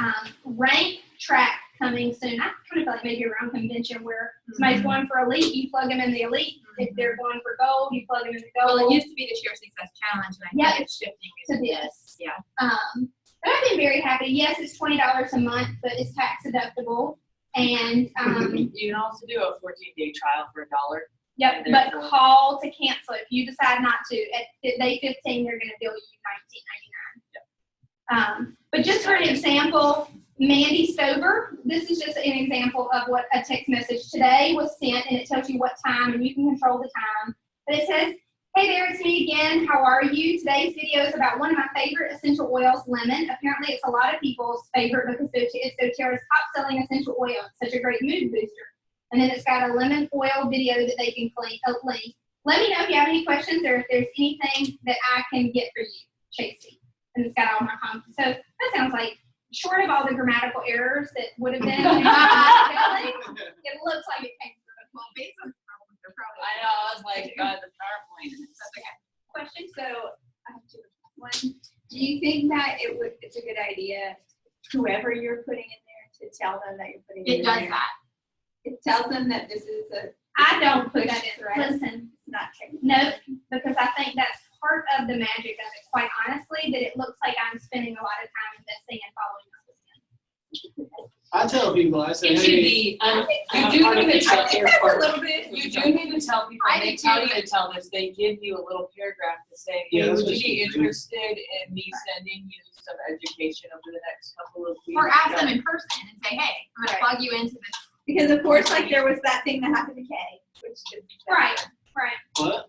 rank track coming soon. I kind of feel like maybe around convention where somebody's going for elite, you plug them in the elite. If they're going for gold, you plug them in the gold. Well, it used to be the Share Success Challenge, and I think it's shifting to this. Yeah. But I've been very happy. Yes, it's $20 a month, but it's tax deductible. And you can also do a 14-day trial for $1. Yep, but call to cancel if you decide not to. At day 15, they're going to bill you $19.99. Yep. But just for an example, Mandy Stover, this is just an example of what a text message today was sent, and it tells you what time, and you can control the time. But it says, hey there, it's me again. How are you? Today's video is about one of my favorite essential oils, lemon. Apparently, it's a lot of people's favorite because it's doTERRA's top-selling essential oil. It's such a great mood booster. And then it's got a lemon oil video that they can link. Let me know if you have any questions or if there's anything that I can get for you, Chasey. And it's got all my comments. So that sounds like, short of all the grammatical errors that would have been, it looks like it came from a small piece. They're probably. I know, I was like, God, the PowerPoint. That's okay. Question, so, I have two. One, do you think that it's a good idea, whoever you're putting in there, to tell them that you're putting It in does there? that. It tells them that this is I don't put push that in. threat. Listen, It's not technical. no, because I think that's part of the magic of it, quite honestly, that it looks like I'm spending a lot of time investing and following up with them. I tell people, I say, It should hey, be, You you do need to I tell, think that's a little bit. you do need to tell people, I they do tell too, you to tell this, they give you a little paragraph to say, Yeah, hey, that's would what you be she did. interested in me sending you some education over the next couple of weeks? Or ask them in person and say, hey, I'm gonna Right. plug you into this. Because of course, like there was that thing that happened to Kay, which is. Right, right. what?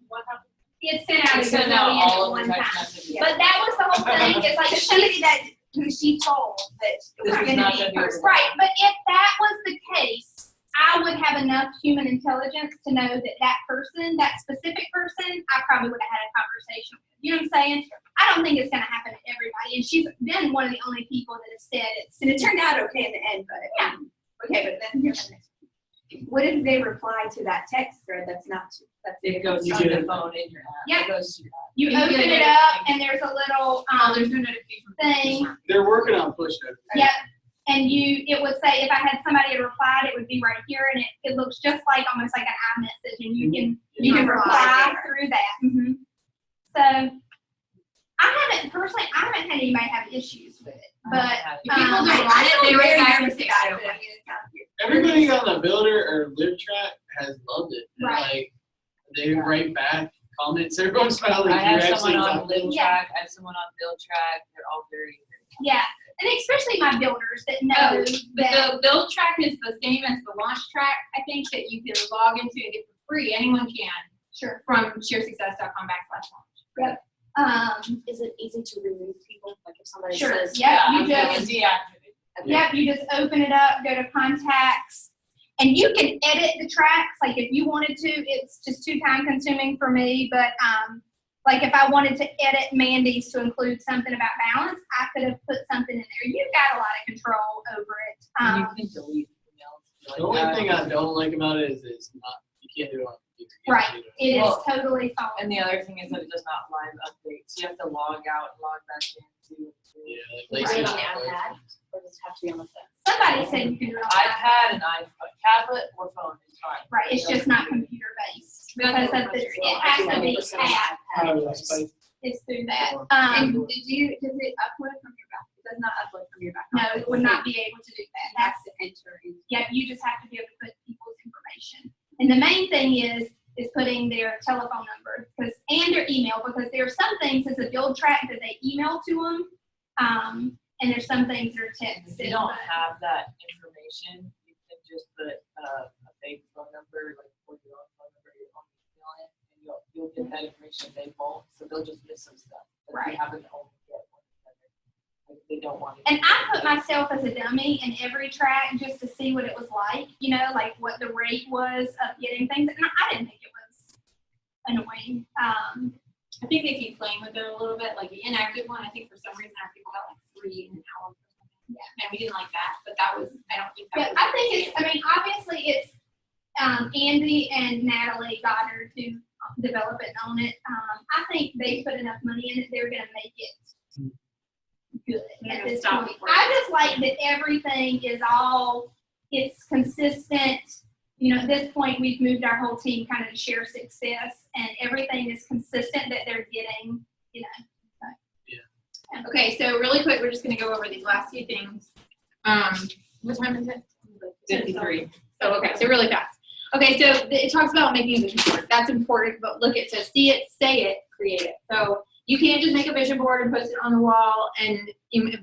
It's sent out They a send out gazillion all at of one the text time. messages. But that was the whole thing, it's like There's she's somebody that, who she told that it was This is gonna not be gonna be person. right, but if that was the case, I would have enough human intelligence to know that that person, that specific person, I probably would have had a conversation with. You know what I'm saying? I don't think it's gonna happen to everybody, and she's been one of the only people that has said it's. And it turned out okay in the end, but. Yeah. Okay, but then here's the next one. What if they reply to that text thread that's not, that's. It goes You on get the it. phone in your app. Yep. It goes to your app. You You open get a it up, and there's a little, There's no notification. thing. They're working on push notifications. Yep, and it would say, if I had somebody that replied, it would be right here, and it looks just like, almost like an iMessage, and you can reply through that. So, I haven't had anybody have issues with it, but, If people Um, don't want it, they write back and nervous say, about I it, don't but I want mean, it sounds weird. Everybody on the builder or live track has loved it. And, Right. like, they write back comments. Everyone's smiling. I have You're someone actually on talking. Live Yeah. Track, I have someone on Build Track, they're all very. yeah, and especially my builders that know But that, the build track is the same as the launch track, I think, that you can log into and get for free. Anyone can sure. from sharesuccess.com/launch. Is it easy to remove people? Like if somebody Sure. says, Yeah, you I'm just, going deactivate. yep, you just open it up, go to contacts, and you can edit the tracks, like if you wanted to, it's just too time consuming for me, but, like if I wanted to edit Mandy's to include something about balance, I could have put something in there. You've got a lot of control over it. You can delete emails. The only thing I don't like about it is it's not, you can't do it on computer. You Right. can't do it. It is Well, totally fine. And the other thing is that it does not live update, so you have to log out and log back in to. Yeah, like Right. Lacey On the and I iPad? or does it have to be on the phone? Somebody said you can do it on iPad and iPhone, tablet or phone is fine. Right, it's just not computer based, because of the, it has to be app, Oh, that's fine. is through that. And does it upload from your back? It does not upload from your back. No, it would not be able to do that. That's, to enter in. yeah, you just have to be able to put people's information. And the main thing is putting their telephone number, and their email, because there are some things as a build track that they email to them, and there's some things that are If texted. you don't but- have that information, you can just put a fake phone number, like for your own phone number, your own email it, and you'll get that information, they won't, so they'll just miss some stuff. But Right. you haven't only get one together. Like, they don't want it. And I put myself as a dummy in every track just to see what it was like, like what the rate was of getting things. And I didn't think it was annoying. I think they keep playing with it a little bit, like the inactive one, I think for some reason our people got like 3 in an hour or something. Yeah. And we didn't like that, but that was, I don't think Yeah, that was. I think obviously it's Andy and Natalie Goddard who develop it and own it. I think they put enough money in it, they're gonna make it good They're at gonna this stop point. before it I just like that everything is it's consistent. At this point, we've moved our whole team kind of to share success, and everything is consistent that they're getting, Okay, so really quick, we're just gonna go over these last few things. What time is it? 53. So, okay, so really fast. Okay, so it talks about making a vision board. That's important, but look, it says see it, say it, create it. So you can't just make a vision board and post it on the wall, and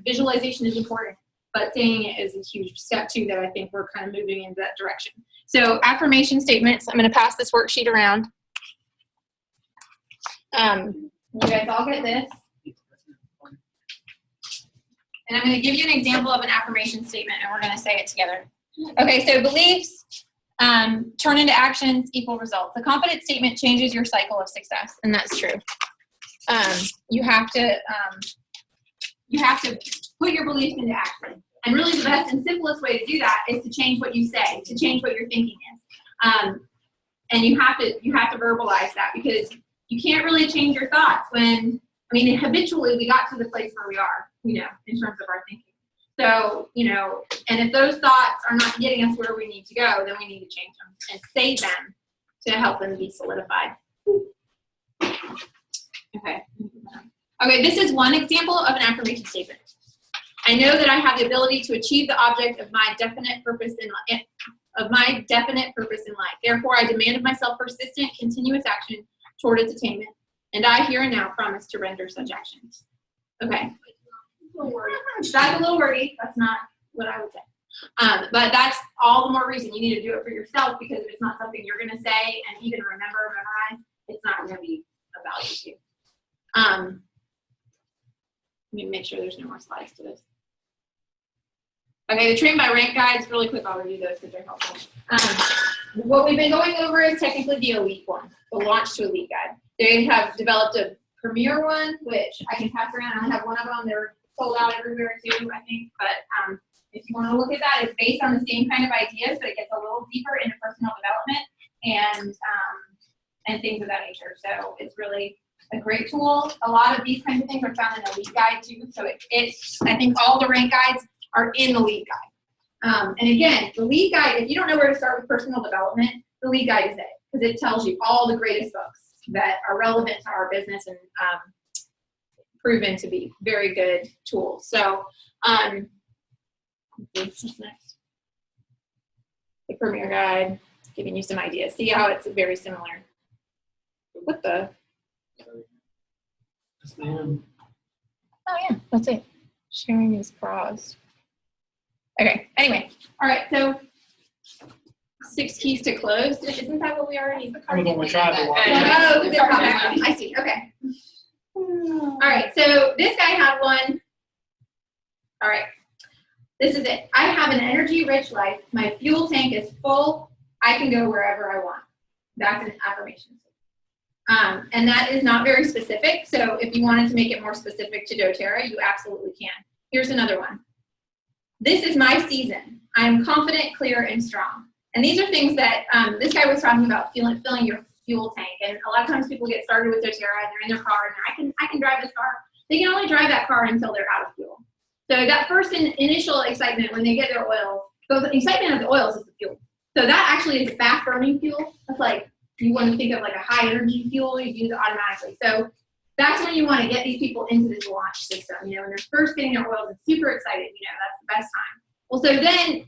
visualization is important, but saying it is a huge step too that I think we're kind of moving into that direction. So affirmation statements, I'm gonna pass this worksheet around. You guys all get this. And I'm going to give you an example of an affirmation statement, and we're going to say it together. Okay, so beliefs turn into actions equal results. The confident statement changes your cycle of success, and that's true. You have to put your beliefs into action. And really the best and simplest way to do that is to change what you say, to change what your thinking is. And you have to verbalize that, because you can't really change your thoughts when, I mean, habitually we got to the place where we are, in terms of our thinking. So, and if those thoughts are not getting us where we need to go, then we need to change them and save them to help them be solidified. Okay, this is one example of an affirmation statement. I know that I have the ability to achieve the object of my definite purpose in life. Therefore, I demand of myself persistent, continuous action toward its attainment, and I here and now promise to render such actions. Okay. That's a little wordy. That's not what I would say. But that's all the more reason you need to do it for yourself, because if it's not something you're going to say and even memorize, it's not going to be of value to you. Let me make sure there's no more slides to this. Okay, the train by rank guides, really quick, I'll review those because they're helpful. What we've been going over is technically the elite one, the launch to elite guide. They have developed a premier one, which I can pass around. I have one of them. They're sold out everywhere too, I think. But if you want to look at that, it's based on the same kind of ideas, but it gets a little deeper into personal development and things of that nature. So it's really a great tool. A lot of these kinds of things are found in the elite guide too. So I think all the rank guides are in the lead guide. And again, the lead guide, if you don't know where to start with personal development, the lead guide is it, because it tells you all the greatest books that are relevant to our business and proven to be very good tools. So this is next. The Premier Guide, giving you some ideas. See how it's very similar. What the? Yes, ma'am. Oh yeah, that's it. Sharing is paused. Okay, anyway. All right, so 6 keys to close. Isn't that what we already? I'm going to try to watch. Oh, they're back. I see, okay. All right, so this guy had one. All right, this is it. I have an energy-rich life. My fuel tank is full. I can go wherever I want. That's an affirmation. And that is not very specific. So if you wanted to make it more specific to doTERRA, you absolutely can. Here's another one. This is my season. I am confident, clear, and strong. And these are things that this guy was talking about, filling your fuel tank. And a lot of times people get started with doTERRA and they're in their car and I can drive this car. They can only drive that car until they're out of fuel. So that first initial excitement when they get their oil, so the excitement of the oils is the fuel. So that actually is a fast burning fuel. That's like, you want to think of like a high energy fuel, you use it automatically. So that's when you want to get these people into this launch system. When they're first getting their oils and super excited, that's the best time. Well, so then,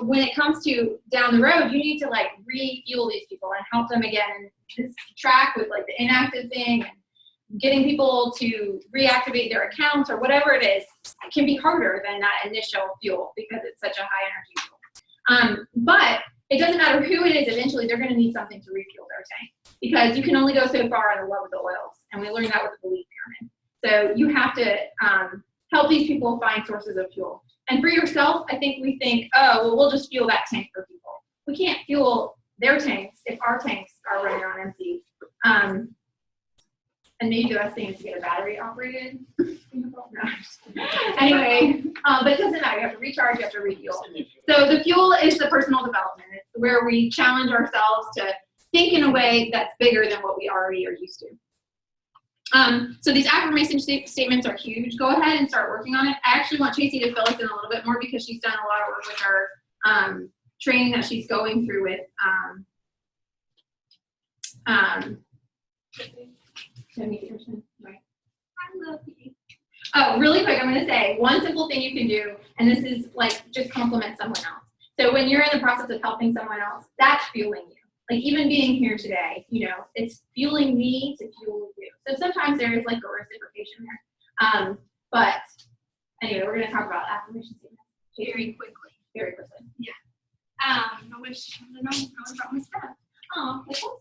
when it comes to down the road, you need to like refuel these people and help them again this track with like the inactive thing and getting people to reactivate their accounts or whatever it is. It can be harder than that initial fuel because it's such a high energy fuel. But it doesn't matter who it is, eventually they're going to need something to refuel their tank because you can only go so far on the love of the oils. And we learned that with the belief pyramid. So you have to help these people find sources of fuel. And for yourself, I think we think, oh, well, we'll just fuel that tank for people. We can't fuel their tanks if our tanks are running on empty. And maybe the best thing is to get a battery operated. Anyway, but it doesn't matter. You have to recharge, you have to refuel. So the fuel is the personal development. It's where we challenge ourselves to think in a way that's bigger than what we already are used to. So these affirmation statements are huge. Go ahead and start working on it. I actually want Tracy to fill us in a little bit more because she's done a lot of work with her training that she's going through with right. I love you. Oh, really quick, I'm going to say one simple thing you can do, and this is like just compliment someone else. So when you're in the process of helping someone else, that's fueling you. Like even being here today, it's fueling me to fuel you. So sometimes there is like a reciprocation there. But anyway, we're going to talk about affirmation statements very quickly. Yeah. I wish I would have known about my stuff. Oh, the cool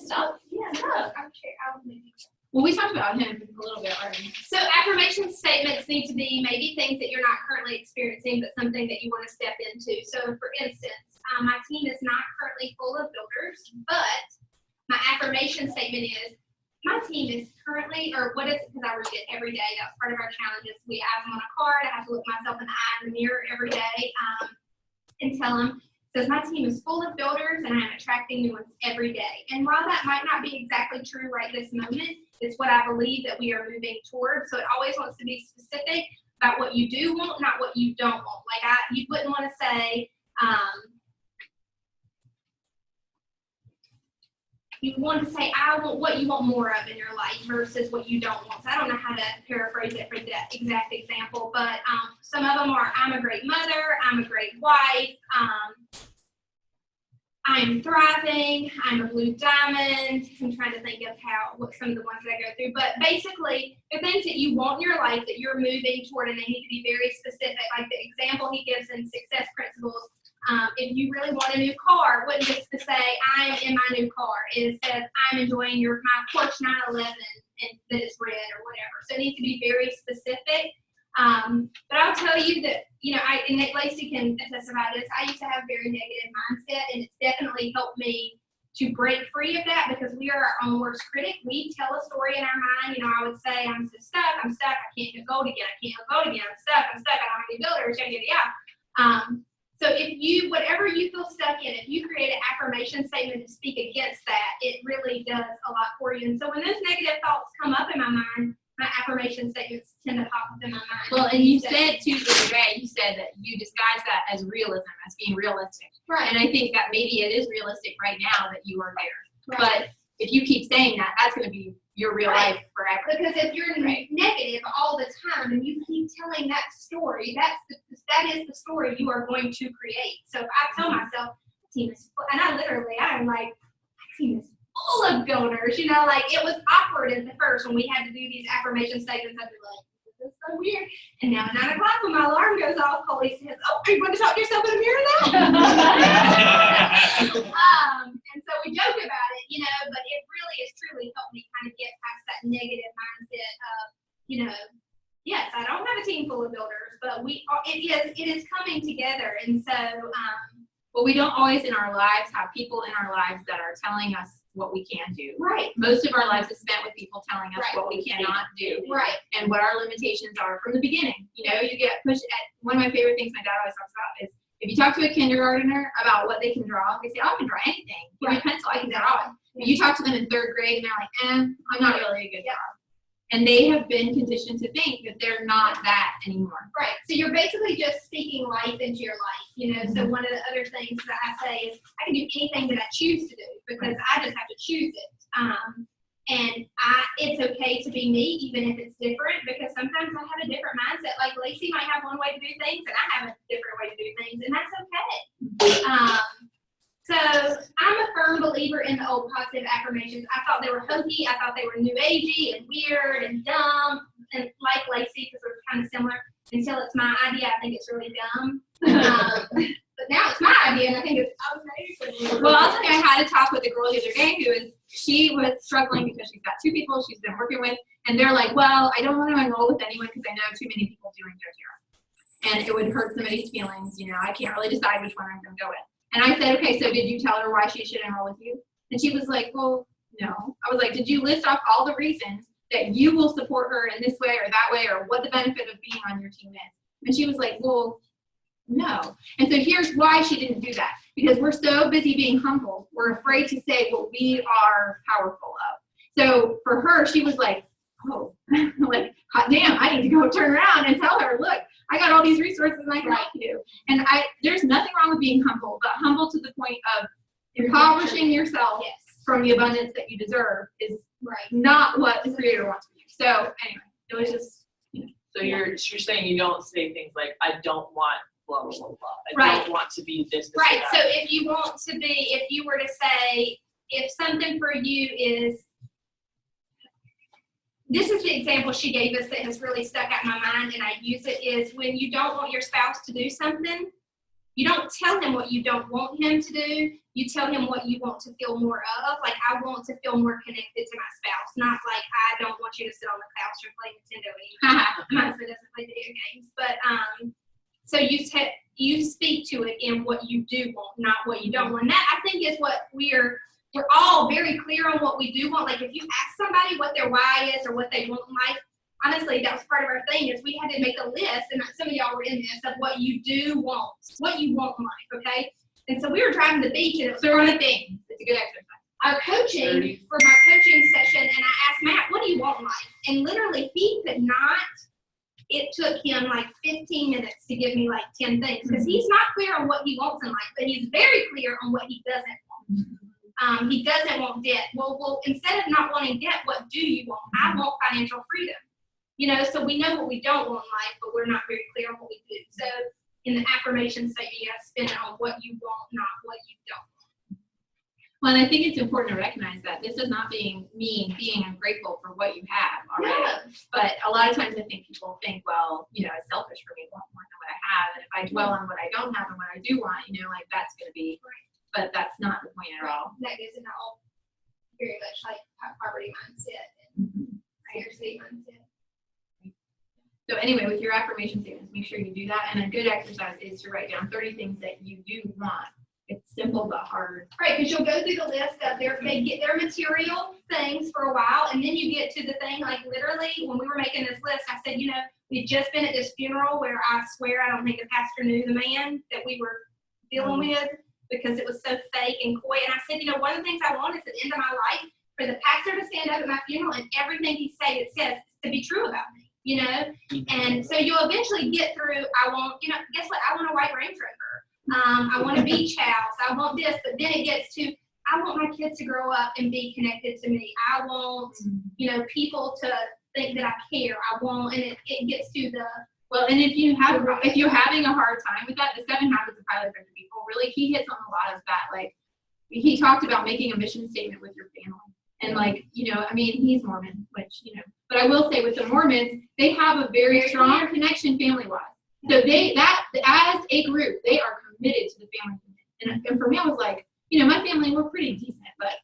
stuff. Yeah, look, I'll maybe. Well, we talked about him a little bit already. So affirmation statements need to be maybe things that you're not currently experiencing, but something that you want to step into. So for instance, my team is not currently full of builders, but my affirmation statement is, my team is currently, or what is it, because I read it every day, that's part of our challenges. We have them on a card, I have to look myself in the eye in the mirror every day and tell them, Says my team is full of builders and I'm attracting new ones every day. And while that might not be exactly true right this moment, it's what I believe that we are moving toward. So it always wants to be specific about what you do want, not what you don't want. Like you wouldn't want to say, you want to say, I want what you want more of in your life versus what you don't want. So I don't know how to paraphrase it for that exact example, but some of them are, I'm a great mother, I'm a great wife, I'm thriving, I'm a blue diamond. I'm trying to think of what some of the ones that I go through, but basically the things that you want in your life that you're moving toward, and they need to be very specific. Like the example he gives in Success Principles, if you really want a new car, it wouldn't just to say, I'm in my new car. It says, I'm enjoying my Porsche 911 and that it's red or whatever. So it needs to be very specific. But I'll tell you that, and that Lacey can attest about this, I used to have a very negative mindset, and it's definitely helped me to break free of that because we are our own worst critic. We tell a story in our mind. I would say, I'm so stuck, I can't get gold again, I don't have any builders, yada, yada, yada. So if whatever you feel stuck in, if you create an affirmation statement to speak against that, it really does a lot for you. And so when those negative thoughts come up in my mind, my affirmation statements tend to pop up in my mind. Well, and you said too the other day, you said that you disguise that as realism, as being realistic. Right. And I think that maybe it is realistic right now that you are there. Right. But if you keep saying that, that's going to be your real Right. life forever. Because if you're negative all the time and you keep telling that story, that is the story you are going to create. So if I tell myself, team is full, and I'm like, my team is full of builders, like it was awkward at the first when we had to do these affirmation statements. I'd be like, this is so weird. And now at 9 o'clock when my alarm goes off, Coley says, oh, are you going to talk to yourself in the mirror now? And so we joke about it, but it really has truly helped me kind of get past that negative mindset of, yes, I don't have a team full of builders, but it is coming together. And so, But we don't always in our lives have people in our lives that are telling us what we can do. right, Most of our lives is spent with people telling us Right. what we cannot do. right, And what our limitations are from the beginning. You get pushed at, one of my favorite things my dad always talks about is, if you talk to a kindergartner about what they can draw, they say, oh, I can draw anything. Give me a pencil, I can draw it. If you talk to them in 3rd grade and they're like, I'm not really a good drawer. And they have been conditioned to think that they're not that anymore. right. So you're basically just speaking life into your life, So one of the other things that I say is I can do anything that I choose to do because I just have to choose it. And it's okay to be me, even if it's different, because sometimes I have a different mindset. Like Lacey might have one way to do things, and I have a different way to do things, and that's okay. So I'm a firm believer in the old positive affirmations. I thought they were hokey. I thought they were new agey and weird and dumb, and like Lacey, because we're kind of similar. Until it's my idea, I think it's really dumb. But now it's my idea, and I think it's amazing. Well, I'll tell you, I had a talk with a girl the other day she was struggling because she's got 2 people she's been working with, and they're like, well, I don't want to enroll with anyone because I know too many people doing doTERRA. And it would hurt somebody's feelings, I can't really decide which one I'm going to go with. And I said, okay, so did you tell her why she should enroll with you? And she was like, well, no. I was like, did you list off all the reasons that you will support her in this way or that way, or what the benefit of being on your team is? And she was like, well, no. And so here's why she didn't do that. Because we're so busy being humble, we're afraid to say what we are powerful of. So for her, she was like, oh, like, hot damn, I need to go turn around and tell her, look, I got all these resources and I can help you. And there's nothing wrong with being humble, but humble to the point of impoverishing yourself from the abundance that you deserve is not what the Creator wants from you. So anyway, it was just, So you're saying you don't say things like, I don't want blah, blah, blah, blah. I don't want to be this, or Right, that. so if you were to say, if something for you is, this is the example she gave us that has really stuck out in my mind, and I use it, is when you don't want your spouse to do something, you don't tell him what you don't want him to do, you tell him what you want to feel more of. Like, I want to feel more connected to my spouse, not like, I don't want you to sit on the couch and play Nintendo anymore. My husband doesn't play video games, but, so you speak to it in what you do want, not what you don't want. And that, I think, is what we're all very clear on what we do want. Like, if you ask somebody what their why is or what they want in life, honestly, that was part of our thing, is we had to make a list, and some of y'all were in this, of what you do want, what you want in life, okay? And so we were driving to the beach, and it was 30 things. It's a good exercise. coaching 30. for my coaching session, and I asked Matt, what do you want in life? And literally, he could not. It took him like 15 minutes to give me like 10 things, because he's not clear on what he wants in life, but he's very clear on what he doesn't want. He doesn't want debt. Well, instead of not wanting debt, what do you want? I want financial freedom. So we know what we don't want in life, but we're not very clear on what we do. So in the affirmation statement, you gotta spend it on what you want, not what you don't. Well, and I think it's important to recognize that this is not being ungrateful for what you have already. But a lot of times I think people think, well, it's selfish for me to want more than what I have. And if I dwell on what I don't have and what I do want, like that's going to be, but that's not the point at all. That goes into all very much like poverty mindset and scarcity mindset. So anyway, with your affirmation statements, make sure you do that. And a good exercise is to write down 30 things that you do want. It's simple but hard. Right, because you'll go through the list of they get their material things for a while, and then you get to the thing, like literally when we were making this list, I said, we've just been at this funeral where I swear I don't think the pastor knew the man that we were dealing with, because it was so fake and coy. And I said, one of the things I want is at the end of my life for the pastor to stand up at my funeral and everything he says to be true about me, And so you'll eventually get through, I want, guess what? I want a white Range Rover. I want a beach house. I want this, but then it gets to, I want my kids to grow up and be connected to me. I want, people to think that I care. I want, and it gets to the. Well, and if you're having a hard time with that, the 7 Habits of Highly Effective People, really, he hits on a lot of that. Like, he talked about making a mission statement with your family. And he's Mormon, which, but I will say with the Mormons, they have a very strong connection family-wise. So as a group, they are committed to the family unit. And for me, I was like, my family, we're pretty decent, but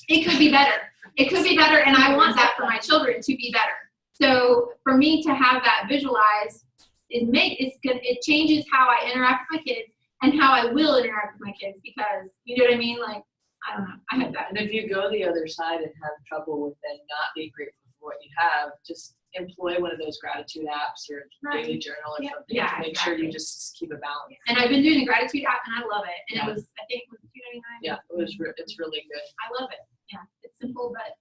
it could be better. It could be better, and I want that for my children to be better. So for me to have that visualized, it changes how I interact with my kids and how I will interact with my kids, because, you know what I mean? Like, I don't know. I have that. And if you go the other side and have trouble with then not being grateful for what you have, just employ one of those gratitude apps or daily journal or something to make sure you just keep a balance. And I've been doing the gratitude app, and I love it. And it was, I think, was $2.99. Yeah, it's really good. I love it. Yeah, it's simple, but.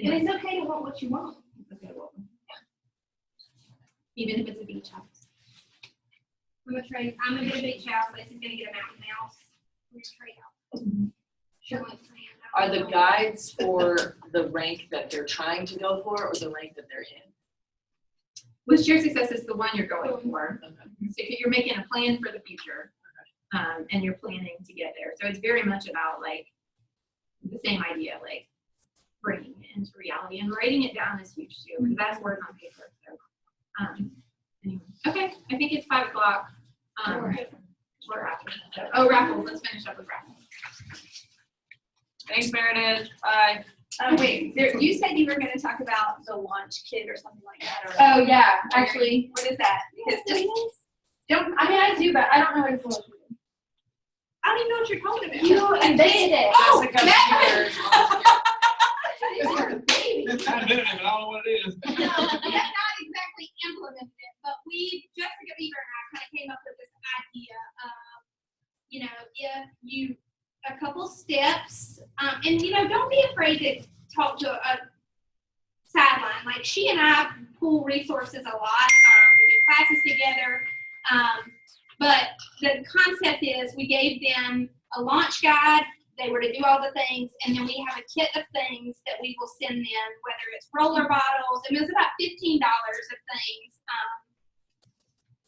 And it's okay to want what you want. Even if it's a beach house. I'm gonna get a beach house. Lacy's gonna get a mountain house. We're gonna trade out. Are the guides for the rank that they're trying to go for, or the rank that they're in? With Share Success is the one you're going for. So if you're making a plan for the future, and you're planning to get there. So it's very much about like the same idea, like bringing it into reality, and writing it down is huge too, because that's words on paper. So, anyway. Okay, I think it's 5 o'clock. We're raffles. Oh, raffles. Let's finish up with raffles. Thanks, Meredith. Bye. Wait, you said you were going to talk about the launch kit or something like that. Or Oh yeah, actually, what is that? Because I do, but I don't know what it's called. I don't even know what you're talking about. You invented it. Oh, I invented it, but I don't know what it is. No, we have not exactly implemented it, but Jessica Beaver and I kind of came up with this idea of, if you, a couple steps, and don't be afraid to talk to a sideline. Like, she and I pool resources a lot. We do classes together. But the concept is we gave them a launch guide. They were to do all the things, and then we have a kit of things that we will send them, whether it's roller bottles. It was about $15 of things.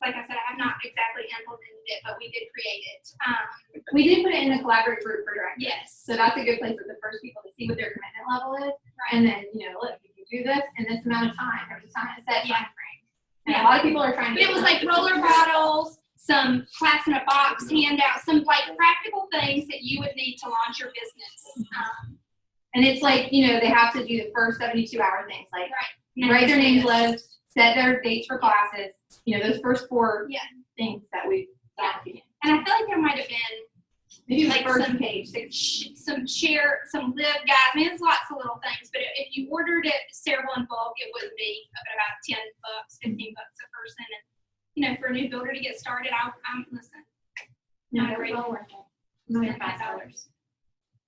Like I said, I have not exactly implemented it, but we did create it. We did put it in the collaborate group for directors. Yes. So that's a good place for the first people to see what their commitment level is. Right. And then, look, if you do this in this amount of time, every time it's set time frame. And a lot of people are trying to. But it was like roller bottles, some class in a box handouts, some like practical things that you would need to launch your business. And it's like, they have to do the first 72-hour things, like Right. write their names list, set their dates for classes, those first 4 things that we've done. And I feel like there might have been Maybe like the first some page. some live guys. I mean, there's lots of little things, but if you ordered it several in bulk, it would be about $10, $15 a person. And for a new builder to get started, I'm listen. No, Not great. well worth it. $1,000.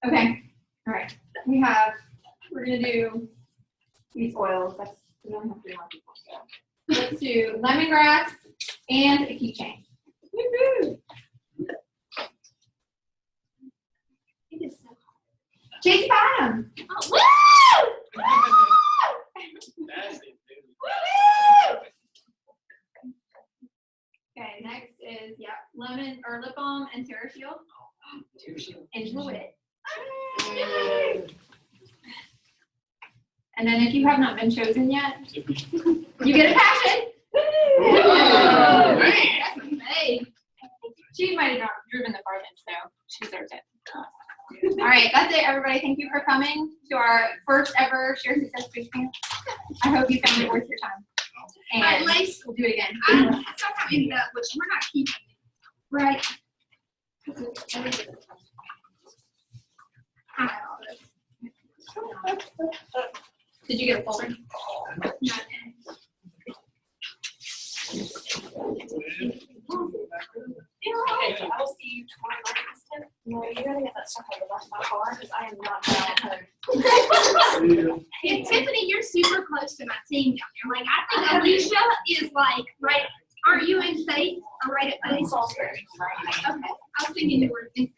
Okay, all right. We're gonna do these oils. We don't have to do more people. So let's do lemongrass and a keychain. Woo-hoo. It is so Chase Bottom. Oh, Woo! That's it, dude. Woo! Okay, next is, lemon or lip balm and TerraShield. Enjoy it. And then if you have not been chosen yet, you get a passion. Oh, man. That's amazing. She might have driven the farthest, so she deserves it. All right, that's it, everybody. Thank you for coming to our first ever Share Success Boot Camp. I hope you found it worth your time. And Lace. we'll do it again. I somehow ended up, which we're not keeping. Right. I had all this. Did you get a folder? Okay, so I will see you tomorrow night instead. No, you gotta get that stuff out of the back of my car, because I am not down home. And Tiffany, you're super close to my team down there. Like, I think Alicia is like, right, aren't you in Faith or right at Faith? It's all fair. Okay, I was thinking you were in